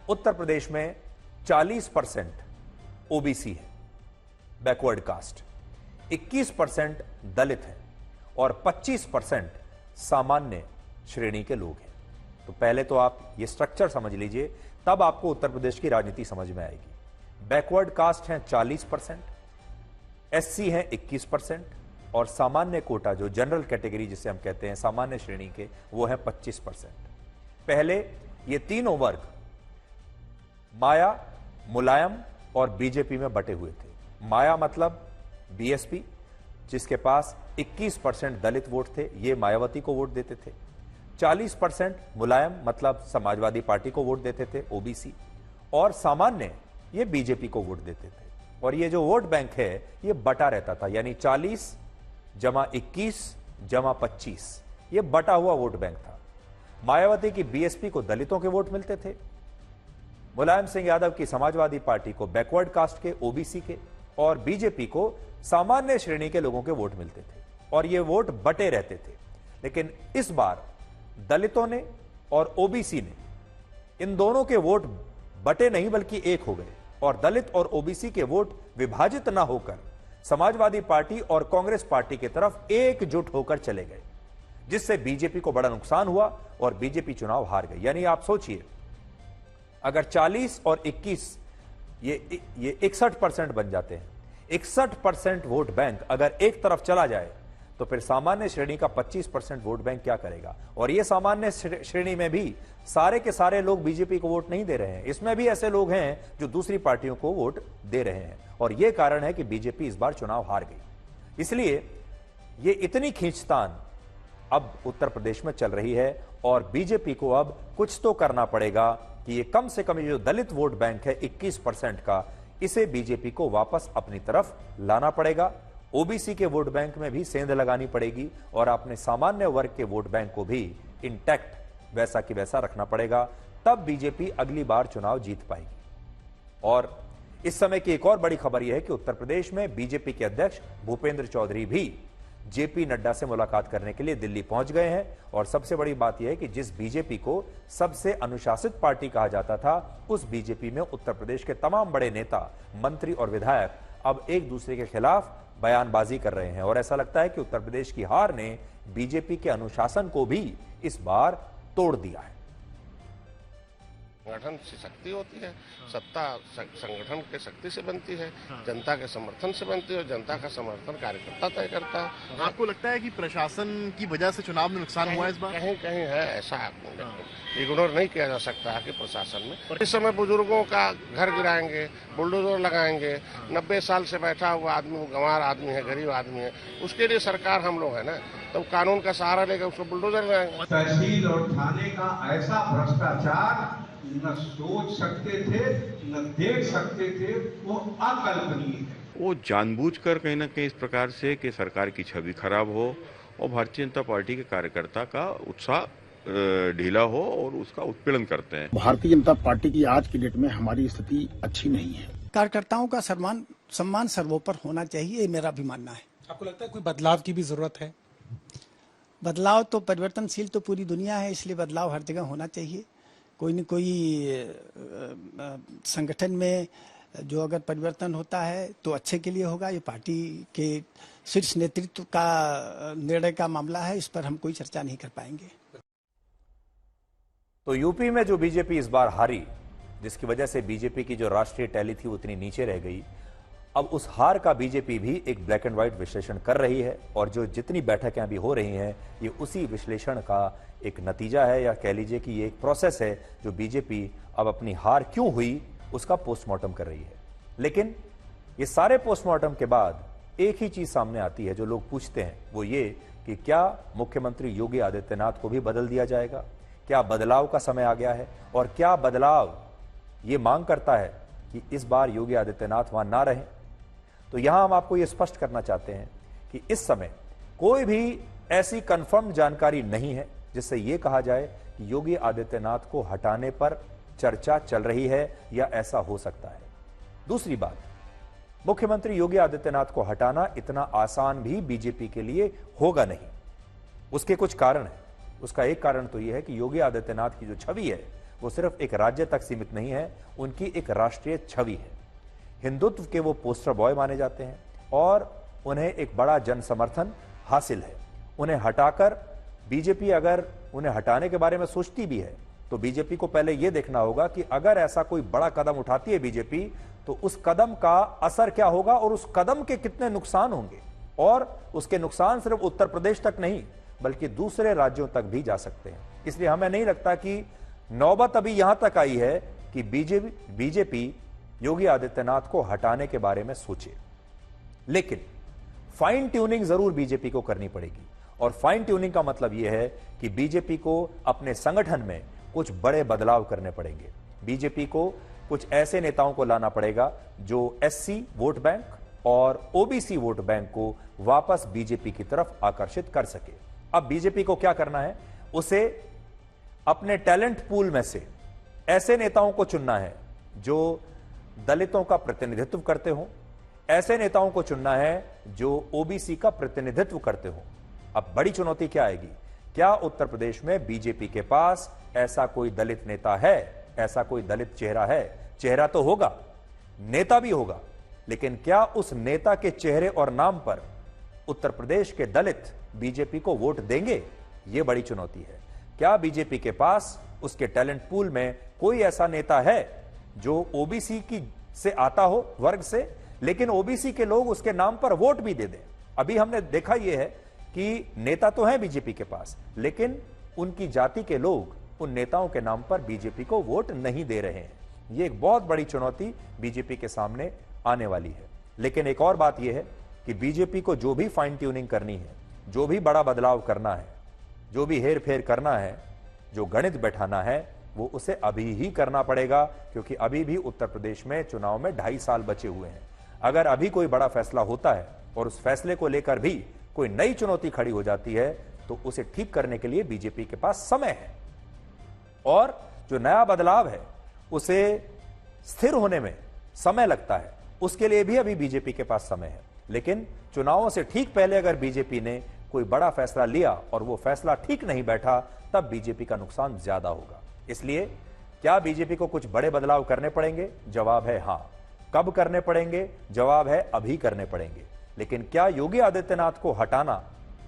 उत्तर प्रदेश में 40% ओबीसी है, बैकवर्ड कास्ट, 21% दलित है और 25% सामान्य श्रेणी के लोग हैं। तो पहले तो आप ये स्ट्रक्चर समझ लीजिए, तब आपको उत्तर प्रदेश की राजनीति समझ में आएगी। बैकवर्ड कास्ट हैं 40%, एससी हैं 21%, और सामान्य कोटा जो जनरल कैटेगरी जिसे हम कहते हैं सामान्य श्रेणी के, वो है 25%। पहले ये तीनों वर्ग माया, मुलायम और बीजेपी में बटे हुए थे। माया मतलब बीएसपी, जिसके पास 21% दलित वोट थे, ये मायावती को वोट देते थे। 40% मुलायम मतलब समाजवादी पार्टी को वोट देते थे, ओबीसी, और सामान्य ये बीजेपी को वोट देते थे। और ये जो वोट बैंक है ये बटा रहता था, यानी 40 जमा 21 जमा 25, ये बटा हुआ वोट बैंक था। मायावती की बीएसपी को दलितों के वोट मिलते थे, मुलायम सिंह यादव की समाजवादी पार्टी को बैकवर्ड कास्ट के, ओबीसी के, और बीजेपी को सामान्य श्रेणी के लोगों के वोट मिलते थे, और ये वोट बटे रहते थे। लेकिन इस बार दलितों ने और ओबीसी ने, इन दोनों के वोट बटे नहीं बल्कि एक हो गए, और दलित और ओबीसी के वोट विभाजित ना होकर समाजवादी पार्टी और कांग्रेस पार्टी की तरफ एकजुट होकर चले गए, जिससे बीजेपी को बड़ा नुकसान हुआ और बीजेपी चुनाव हार गई। यानी आप सोचिए, अगर 40 और 21 ये 61% बन जाते हैं, 61% वोट बैंक अगर एक तरफ चला जाए तो फिर सामान्य श्रेणी का 25% वोट बैंक क्या करेगा। और ये सामान्य श्रेणी में भी सारे के सारे लोग बीजेपी को वोट नहीं दे रहे हैं, इसमें भी ऐसे लोग हैं जो दूसरी पार्टियों को वोट दे रहे हैं, और यह कारण है कि बीजेपी इस बार चुनाव हार गई। इसलिए ये इतनी खींचतान अब उत्तर प्रदेश में चल रही है, और बीजेपी को अब कुछ तो करना पड़ेगा कि ये कम से कम ये जो दलित वोट बैंक है 21% का, इसे बीजेपी को वापस अपनी तरफ लाना पड़ेगा। ओबीसी के वोट बैंक में भी सेंध लगानी पड़ेगी, और अपने सामान्य वर्ग के वोट बैंक को भी इंटैक्ट वैसा कि वैसा रखना पड़ेगा, तब बीजेपी अगली बार चुनाव जीत पाएगी। और इस समय की एक और बड़ी खबर यह है कि उत्तर प्रदेश में बीजेपी के अध्यक्ष भूपेंद्र चौधरी भी जेपी नड्डा से मुलाकात करने के लिए दिल्ली पहुंच गए हैं। और सबसे बड़ी बात यह है कि जिस बीजेपी को सबसे अनुशासित पार्टी कहा जाता था, उस बीजेपी में उत्तर प्रदेश के तमाम बड़े नेता, मंत्री और विधायक अब एक दूसरे के खिलाफ बयानबाजी कर रहे हैं और ऐसा लगता है कि उत्तर प्रदेश की हार ने बीजेपी के अनुशासन को भी इस बार तोड़ दिया है। संगठन से शक्ति होती है, सत्ता संगठन के शक्ति से बनती है, जनता के समर्थन से बनती है और जनता का समर्थन कार्यकर्ता तय करता है। आपको लगता है कि प्रशासन की वजह से चुनाव में नुकसान हुआ है इस बार? कहीं कहीं है ऐसा, इग्नोर नहीं किया जा सकता है कि प्रशासन में इस समय बुजुर्गों का घर गिराएंगे, बुलडोजर लगाएंगे, 90 साल से बैठा हुआ आदमी, गंवार आदमी है, गरीब आदमी है, उसके लिए सरकार हम लोग है ना, तो कानून का सहारा लेकर उसको बुलडोजर लगाएंगे। तहसील और थाने का ऐसा भ्रष्टाचार न सोच सकते थे, न देख सकते थे, वो अकल्पनीय है। वो जानबूझकर कहीं ना कहीं इस प्रकार से कि सरकार की छवि खराब हो और भारतीय जनता पार्टी के कार्यकर्ता का उत्साह ढीला हो और उसका उत्पीड़न करते हैं। भारतीय जनता पार्टी की आज की डेट में हमारी स्थिति अच्छी नहीं है। कार्यकर्ताओं का सम्मान सर्वोपर होना चाहिए, ये मेरा भी मानना है। आपको लगता है कोई बदलाव की भी जरूरत है? बदलाव तो परिवर्तनशील तो पूरी दुनिया है, इसलिए बदलाव हर जगह होना चाहिए। कोई न कोई संगठन में जो अगर परिवर्तन होता है तो अच्छे के लिए होगा। ये पार्टी के शीर्ष नेतृत्व का निर्णय का मामला है, इस पर हम कोई चर्चा नहीं कर पाएंगे। तो यूपी में जो बीजेपी इस बार हारी, जिसकी वजह से बीजेपी की जो राष्ट्रीय टैली थी उतनी नीचे रह गई, अब उस हार का बीजेपी भी एक ब्लैक एंड व्हाइट विश्लेषण कर रही है और जो जितनी बैठकें अभी हो रही हैं ये उसी विश्लेषण का एक नतीजा है, या कह लीजिए कि ये एक प्रोसेस है जो बीजेपी अब अपनी हार क्यों हुई उसका पोस्टमार्टम कर रही है। लेकिन ये सारे पोस्टमार्टम के बाद एक ही चीज सामने आती है जो लोग पूछते हैं, वो ये कि क्या मुख्यमंत्री योगी आदित्यनाथ को भी बदल दिया जाएगा? क्या बदलाव का समय आ गया है? और क्या बदलाव ये मांग करता है कि इस बार योगी आदित्यनाथ वहां ना रहें? तो यहां हम आपको यह स्पष्ट करना चाहते हैं कि इस समय कोई भी ऐसी कंफर्म जानकारी नहीं है जिससे यह कहा जाए कि योगी आदित्यनाथ को हटाने पर चर्चा चल रही है या ऐसा हो सकता है। दूसरी बात, मुख्यमंत्री योगी आदित्यनाथ को हटाना इतना आसान भी बीजेपी के लिए होगा नहीं। उसके कुछ कारण हैं। उसका एक कारण तो यह है कि योगी आदित्यनाथ की जो छवि है वो सिर्फ एक राज्य तक सीमित नहीं है, उनकी एक राष्ट्रीय छवि है। हिंदुत्व के वो पोस्टर बॉय माने जाते हैं और उन्हें एक बड़ा जन समर्थन हासिल है। उन्हें हटाकर बीजेपी अगर उन्हें हटाने के बारे में सोचती भी है तो बीजेपी को पहले यह देखना होगा कि अगर ऐसा कोई बड़ा कदम उठाती है बीजेपी तो उस कदम का असर क्या होगा और उस कदम के कितने नुकसान होंगे, और उसके नुकसान सिर्फ उत्तर प्रदेश तक नहीं बल्कि दूसरे राज्यों तक भी जा सकते हैं। इसलिए हमें नहीं लगता कि नौबत अभी यहां तक आई है कि बीजेपी योगी आदित्यनाथ को हटाने के बारे में सोचे। लेकिन फाइन ट्यूनिंग जरूर बीजेपी को करनी पड़ेगी, और फाइन ट्यूनिंग का मतलब यह है कि बीजेपी को अपने संगठन में कुछ बड़े बदलाव करने पड़ेंगे। बीजेपी को कुछ ऐसे नेताओं को लाना पड़ेगा जो एससी वोट बैंक और ओबीसी वोट बैंक को वापस बीजेपी की तरफ आकर्षित कर सके। अब बीजेपी को क्या करना है, उसे अपने टैलेंट पूल में से ऐसे नेताओं को चुनना है जो दलितों का प्रतिनिधित्व करते हो, ऐसे नेताओं को चुनना है जो ओबीसी का प्रतिनिधित्व करते हो। अब बड़ी चुनौती क्या आएगी? क्या उत्तर प्रदेश में बीजेपी के पास ऐसा कोई दलित नेता है, ऐसा कोई दलित चेहरा है? चेहरा तो होगा, नेता भी होगा, लेकिन क्या उस नेता के चेहरे और नाम पर उत्तर प्रदेश के दलित बीजेपी को वोट देंगे? यह बड़ी चुनौती है। क्या बीजेपी के पास उसके टैलेंट पूल में कोई ऐसा नेता है जो ओबीसी की से आता हो वर्ग से, लेकिन ओबीसी के लोग उसके नाम पर वोट भी दे दें? अभी हमने देखा यह है कि नेता तो हैं बीजेपी के पास, लेकिन उनकी जाति के लोग उन नेताओं के नाम पर बीजेपी को वोट नहीं दे रहे हैं। यह एक बहुत बड़ी चुनौती बीजेपी के सामने आने वाली है। लेकिन एक और बात यह है कि बीजेपी को जो भी फाइन ट्यूनिंग करनी है, जो भी बड़ा बदलाव करना है, जो भी हेर फेर करना है, जो गणित बैठाना है, वो उसे अभी ही करना पड़ेगा, क्योंकि अभी भी उत्तर प्रदेश में चुनाव में 2.5 साल बचे हुए हैं। अगर अभी कोई बड़ा फैसला होता है और उस फैसले को लेकर भी कोई नई चुनौती खड़ी हो जाती है तो उसे ठीक करने के लिए बीजेपी के पास समय है, और जो नया बदलाव है उसे स्थिर होने में समय लगता है, उसके लिए भी अभी बीजेपी के पास समय है। लेकिन चुनावों से ठीक पहले अगर बीजेपी ने कोई बड़ा फैसला लिया और वो फैसला ठीक नहीं बैठा, तब बीजेपी का नुकसान ज्यादा होगा। इसलिए क्या बीजेपी को कुछ बड़े बदलाव करने पड़ेंगे? जवाब है हां। कब करने पड़ेंगे? जवाब है अभी करने पड़ेंगे। लेकिन क्या योगी आदित्यनाथ को हटाना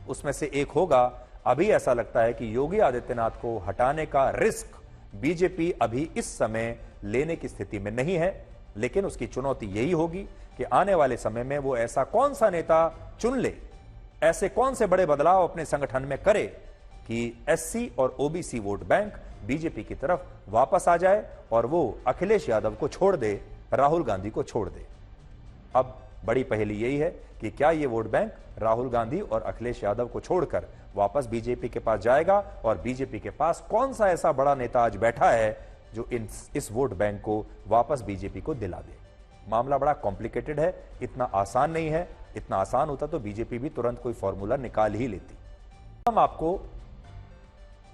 उसमें से एक होगा? अभी ऐसा लगता है कि योगी आदित्यनाथ को हटाने का रिस्क बीजेपी अभी इस समय लेने की स्थिति में नहीं है, लेकिन उसकी चुनौती यही होगी कि आने वाले समय में वो ऐसा कौन सा नेता चुन ले, ऐसे कौन से बड़े बदलाव अपने संगठन में करे कि एससी और ओबीसी वोट बैंक बीजेपी की तरफ वापस आ जाए और वो अखिलेश यादव को छोड़ दे, राहुल गांधी को छोड़ दे। अब बड़ी पहेली यही है कि क्या ये वोट बैंक राहुल गांधी और अखिलेश यादव को छोड़कर वापस बीजेपी के पास जाएगा और बीजेपी के पास कौन सा ऐसा बड़ा नेता आज बैठा है जो इस वोट बैंक को वापस बीजेपी को दिला दे। मामला बड़ा कॉम्प्लिकेटेड है, इतना आसान नहीं है। इतना आसान होता तो बीजेपी भी तुरंत कोई फॉर्मूला निकाल ही लेती। हम आपको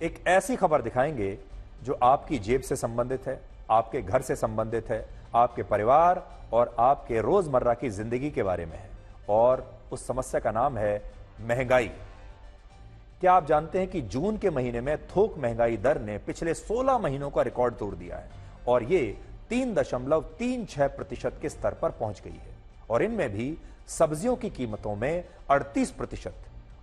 एक ऐसी खबर दिखाएंगे जो आपकी जेब से संबंधित है, आपके घर से संबंधित है, आपके परिवार और आपके रोजमर्रा की जिंदगी के बारे में है, और उस समस्या का नाम है महंगाई। क्या आप जानते हैं कि जून के महीने में थोक महंगाई दर ने पिछले 16 महीनों का रिकॉर्ड तोड़ दिया है और ये 3.36% के स्तर पर पहुंच गई है, और इनमें भी सब्जियों की कीमतों में 38%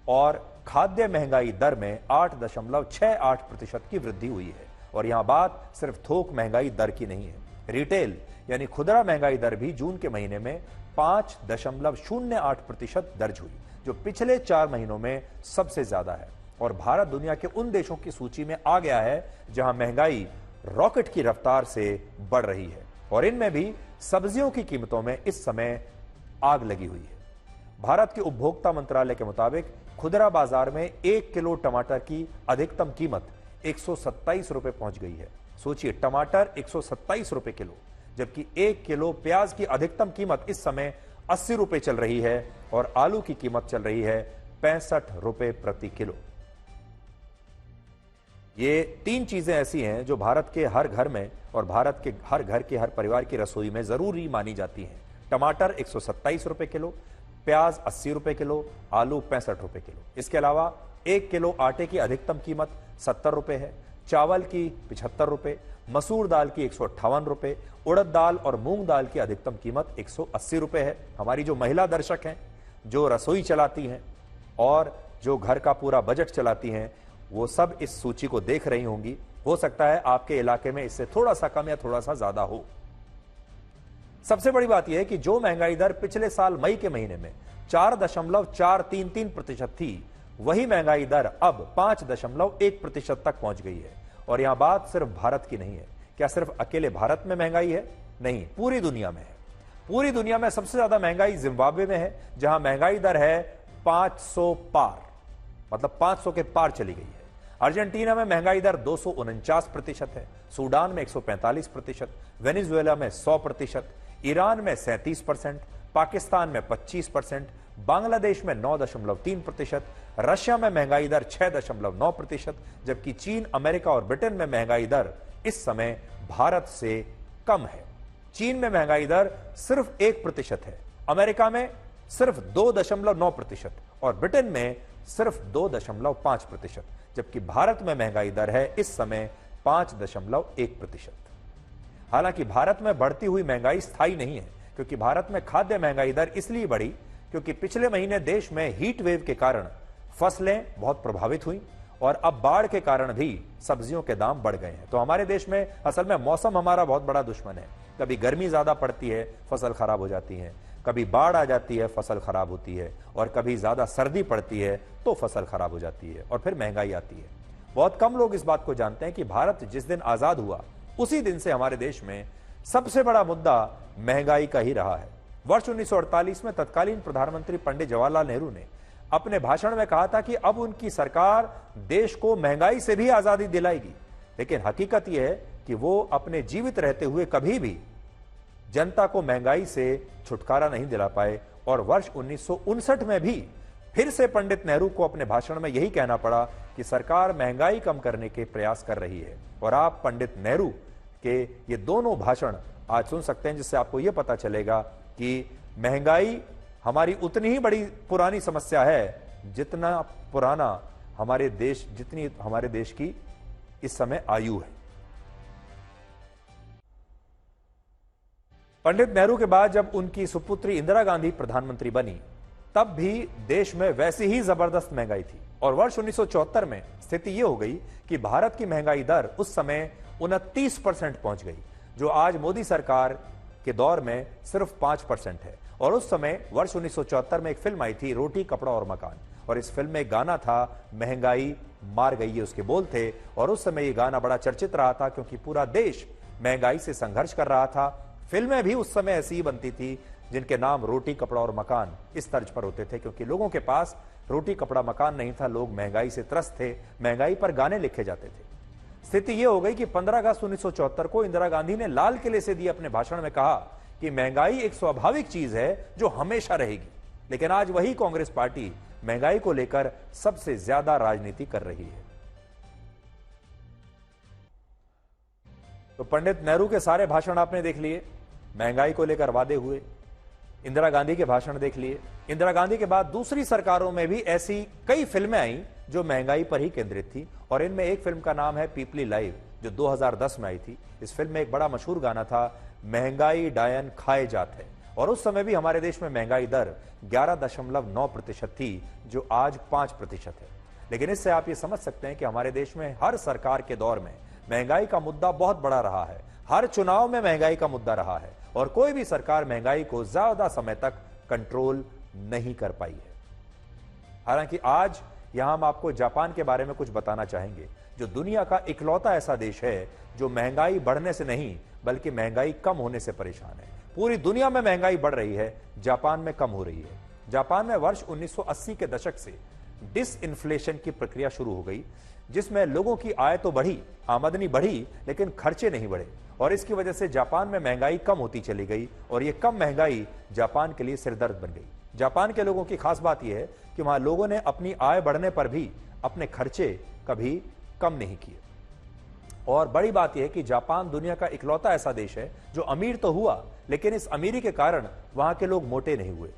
और खाद्य महंगाई दर में 8.68% की वृद्धि हुई है। और यहां बात सिर्फ थोक महंगाई दर की नहीं है, रिटेल यानी खुदरा महंगाई दर भी जून के महीने में 5.08% दर्ज हुई, जो पिछले 4 महीनों में सबसे ज्यादा है। और भारत दुनिया के उन देशों की सूची में आ गया है जहां महंगाई रॉकेट की रफ्तार से बढ़ रही है, और इनमें भी सब्जियों की कीमतों में इस समय आग लगी हुई है। भारत के उपभोक्ता मंत्रालय के मुताबिक खुदरा बाजार में 1 किलो टमाटर की अधिकतम कीमत 127 रुपए पहुंच गई है। सोचिए, टमाटर 127 रुपए किलो, जबकि 1 किलो प्याज की अधिकतम कीमत इस समय 80 रुपए चल रही है और आलू की कीमत चल रही है 65 रुपए प्रति किलो। ये 3 चीजें ऐसी हैं जो भारत के हर घर में और भारत के हर घर के हर परिवार की रसोई में जरूरी मानी जाती हैं। टमाटर 127 रुपए किलो, प्याज 80 रुपए किलो, आलू 65 रुपए किलो। इसके अलावा 1 किलो आटे की अधिकतम कीमत 70 रुपए है, चावल की 75 रुपए, मसूर दाल की 158 रुपए, उड़द दाल और मूंग दाल की अधिकतम कीमत 180 रुपए है। हमारी जो महिला दर्शक हैं, जो रसोई चलाती हैं और जो घर का पूरा बजट चलाती हैं, वो सब इस सूची को देख रही होंगी। हो सकता है आपके इलाके में इससे थोड़ा सा कम या थोड़ा सा ज्यादा हो। सबसे बड़ी बात यह है कि जो महंगाई दर पिछले साल मई के महीने में 4.433% थी, वही महंगाई दर अब 5.1% तक पहुंच गई है। और यहां बात सिर्फ भारत की नहीं है। क्या सिर्फ अकेले भारत में महंगाई है? नहीं, पूरी दुनिया में है। पूरी दुनिया में सबसे ज्यादा महंगाई जिम्बाब्वे में है, जहां महंगाई दर है 500 पार, मतलब 500 के पार चली गई है। अर्जेंटीना में महंगाई दर 249% है, सूडान में 145%, वेनेजुएला में 100%, ईरान में 37%, पाकिस्तान में 25%, बांग्लादेश में 9.3%, रशिया में महंगाई दर 6.9%, जबकि चीन, अमेरिका और ब्रिटेन में महंगाई दर इस समय भारत से कम है। चीन में महंगाई दर सिर्फ 1% है, अमेरिका में सिर्फ 2.9% और ब्रिटेन में सिर्फ 2.5%, जबकि भारत में महंगाई दर है इस समय 5.1%। हालांकि भारत में बढ़ती हुई महंगाई स्थायी नहीं है, क्योंकि भारत में खाद्य महंगाई दर इसलिए बढ़ी क्योंकि पिछले महीने देश में हीट वेव के कारण फसलें बहुत प्रभावित हुई और अब बाढ़ के कारण भी सब्जियों के दाम बढ़ गए हैं। तो हमारे देश में असल में मौसम हमारा बहुत बड़ा दुश्मन है। कभी गर्मी ज्यादा पड़ती है, फसल खराब हो जाती है, कभी बाढ़ आ जाती है, फसल खराब होती है, और कभी ज्यादा सर्दी पड़ती है तो फसल खराब हो जाती है और फिर महंगाई आती है। बहुत कम लोग इस बात को जानते हैं कि भारत जिस दिन आजाद हुआ उसी दिन से हमारे देश में सबसे बड़ा मुद्दा महंगाई का ही रहा है। वर्ष 1948 में तत्कालीन प्रधानमंत्री पंडित जवाहरलाल नेहरू ने अपने भाषण में कहा था कि अब उनकी सरकार देश को महंगाई से भी आजादी दिलाएगी, लेकिन हकीकत यह है कि वो अपने जीवित रहते हुए कभी भी जनता को महंगाई से छुटकारा नहीं दिला पाए। और वर्ष 1959 में भी फिर से पंडित नेहरू को अपने भाषण में यही कहना पड़ा कि सरकार महंगाई कम करने के प्रयास कर रही है। और आप पंडित नेहरू के ये दोनों भाषण आज सुन सकते हैं, जिससे आपको यह पता चलेगा कि महंगाई हमारी उतनी ही बड़ी पुरानी समस्या है जितना पुराना जितनी हमारे देश की इस समय आयु है। पंडित नेहरू के बाद जब उनकी सुपुत्री इंदिरा गांधी प्रधानमंत्री बनी तब भी देश में वैसी ही जबरदस्त महंगाई थी और वर्ष 1974 में स्थिति यह हो गई कि भारत की महंगाई दर उस समय 29% पहुंच गई, जो आज मोदी सरकार के दौर में सिर्फ 5% है। और उस समय वर्ष 1974 में एक फिल्म आई थी, रोटी कपड़ा और मकान, और इस फिल्म में एक गाना था, महंगाई मार गई, ये उसके बोल थे। और उस समय ये गाना बड़ा चर्चित रहा था क्योंकि पूरा देश महंगाई से संघर्ष कर रहा था। फिल्में भी उस समय ऐसी ही बनती थी जिनके नाम रोटी कपड़ा और मकान इस तर्ज पर होते थे, क्योंकि लोगों के पास रोटी कपड़ा मकान नहीं था, लोग महंगाई से त्रस्त थे, महंगाई पर गाने लिखे जाते थे। स्थिति यह हो गई कि 15 अगस्त 1974 को इंदिरा गांधी ने लाल किले से दिए अपने भाषण में कहा कि महंगाई एक स्वाभाविक चीज है जो हमेशा रहेगी। लेकिन आज वही कांग्रेस पार्टी महंगाई को लेकर सबसे ज्यादा राजनीति कर रही है। तो पंडित नेहरू के सारे भाषण आपने देख लिए, महंगाई को लेकर वादे हुए। इंदिरा गांधी के भाषण देख लिए। इंदिरा गांधी के बाद दूसरी सरकारों में भी ऐसी कई फिल्में आई जो महंगाई पर ही केंद्रित थी, और इनमें एक फिल्म का नाम है पीपली लाइव, जो 2010 में आई थी। इस फिल्म में एक बड़ा मशहूर गाना था, महंगाई डायन खाए जात है। और उस समय भी हमारे देश में महंगाई दर 11.9% थी, जो आज 5% है। लेकिन इससे आप ये समझ सकते हैं कि हमारे देश में हर सरकार के दौर में महंगाई का मुद्दा बहुत बड़ा रहा है। हर चुनाव में महंगाई का मुद्दा रहा है और कोई भी सरकार महंगाई को ज्यादा समय तक कंट्रोल नहीं कर पाई है। हालांकि आज यहां हम आपको जापान के बारे में कुछ बताना चाहेंगे, जो दुनिया का इकलौता ऐसा देश है जो महंगाई बढ़ने से नहीं बल्कि महंगाई कम होने से परेशान है। पूरी दुनिया में महंगाई बढ़ रही है, जापान में कम हो रही है। जापान में वर्ष 1980 के दशक से डिसइंफ्लेशन की प्रक्रिया शुरू हो गई, जिसमें लोगों की आय तो बढ़ी, आमदनी बढ़ी, लेकिन खर्चे नहीं बढ़े। और इसकी वजह से जापान में महंगाई कम होती चली गई और यह कम महंगाई जापान के लिए सिरदर्द बन गई। जापान के लोगों की खास बात यह है कि वहां लोगों ने अपनी आय बढ़ने पर भी अपने खर्चे कभी कम नहीं किए। और बड़ी बात यह है कि जापान दुनिया का इकलौता ऐसा देश है जो अमीर तो हुआ, लेकिन इस अमीरी के कारण वहां के लोग मोटे नहीं हुए।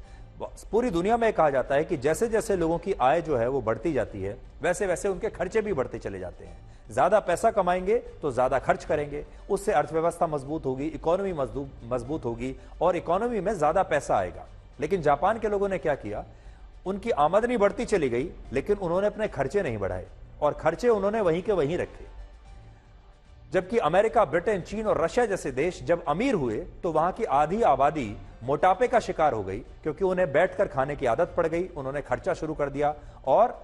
पूरी दुनिया में कहा जाता है कि जैसे जैसे लोगों की आय जो है वो बढ़ती जाती है, वैसे वैसे उनके खर्चे भी बढ़ते चले जाते हैं। ज्यादा पैसा कमाएंगे तो ज्यादा खर्च करेंगे, उससे अर्थव्यवस्था मजबूत होगी, इकोनॉमी मजबूत होगी और इकोनॉमी में ज्यादा पैसा आएगा। लेकिन जापान के लोगों ने क्या किया, उनकी आमदनी बढ़ती चली गई, लेकिन उन्होंने अपने खर्चे नहीं बढ़ाए और खर्चे उन्होंने वहीं के वहीं रखे। जबकि अमेरिका, ब्रिटेन, चीन और रशिया जैसे देश जब अमीर हुए तो वहां की आधी आबादी मोटापे का शिकार हो गई, क्योंकि उन्हें बैठकर खाने की आदत पड़ गई, उन्होंने खर्चा शुरू कर दिया और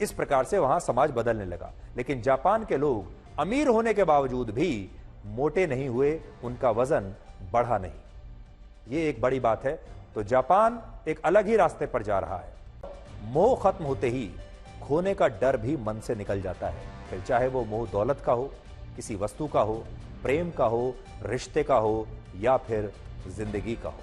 इस प्रकार से वहां समाज बदलने लगा। लेकिन जापान के लोग अमीर होने के बावजूद भी मोटे नहीं हुए, उनका वजन बढ़ा नहीं। ये एक बड़ी बात है। तो जापान एक अलग ही रास्ते पर जा रहा है। मोह खत्म होते ही खोने का डर भी मन से निकल जाता है, फिर चाहे वो मोह दौलत का हो, किसी वस्तु का हो, प्रेम का हो, रिश्ते का हो या फिर जिंदगी का हो।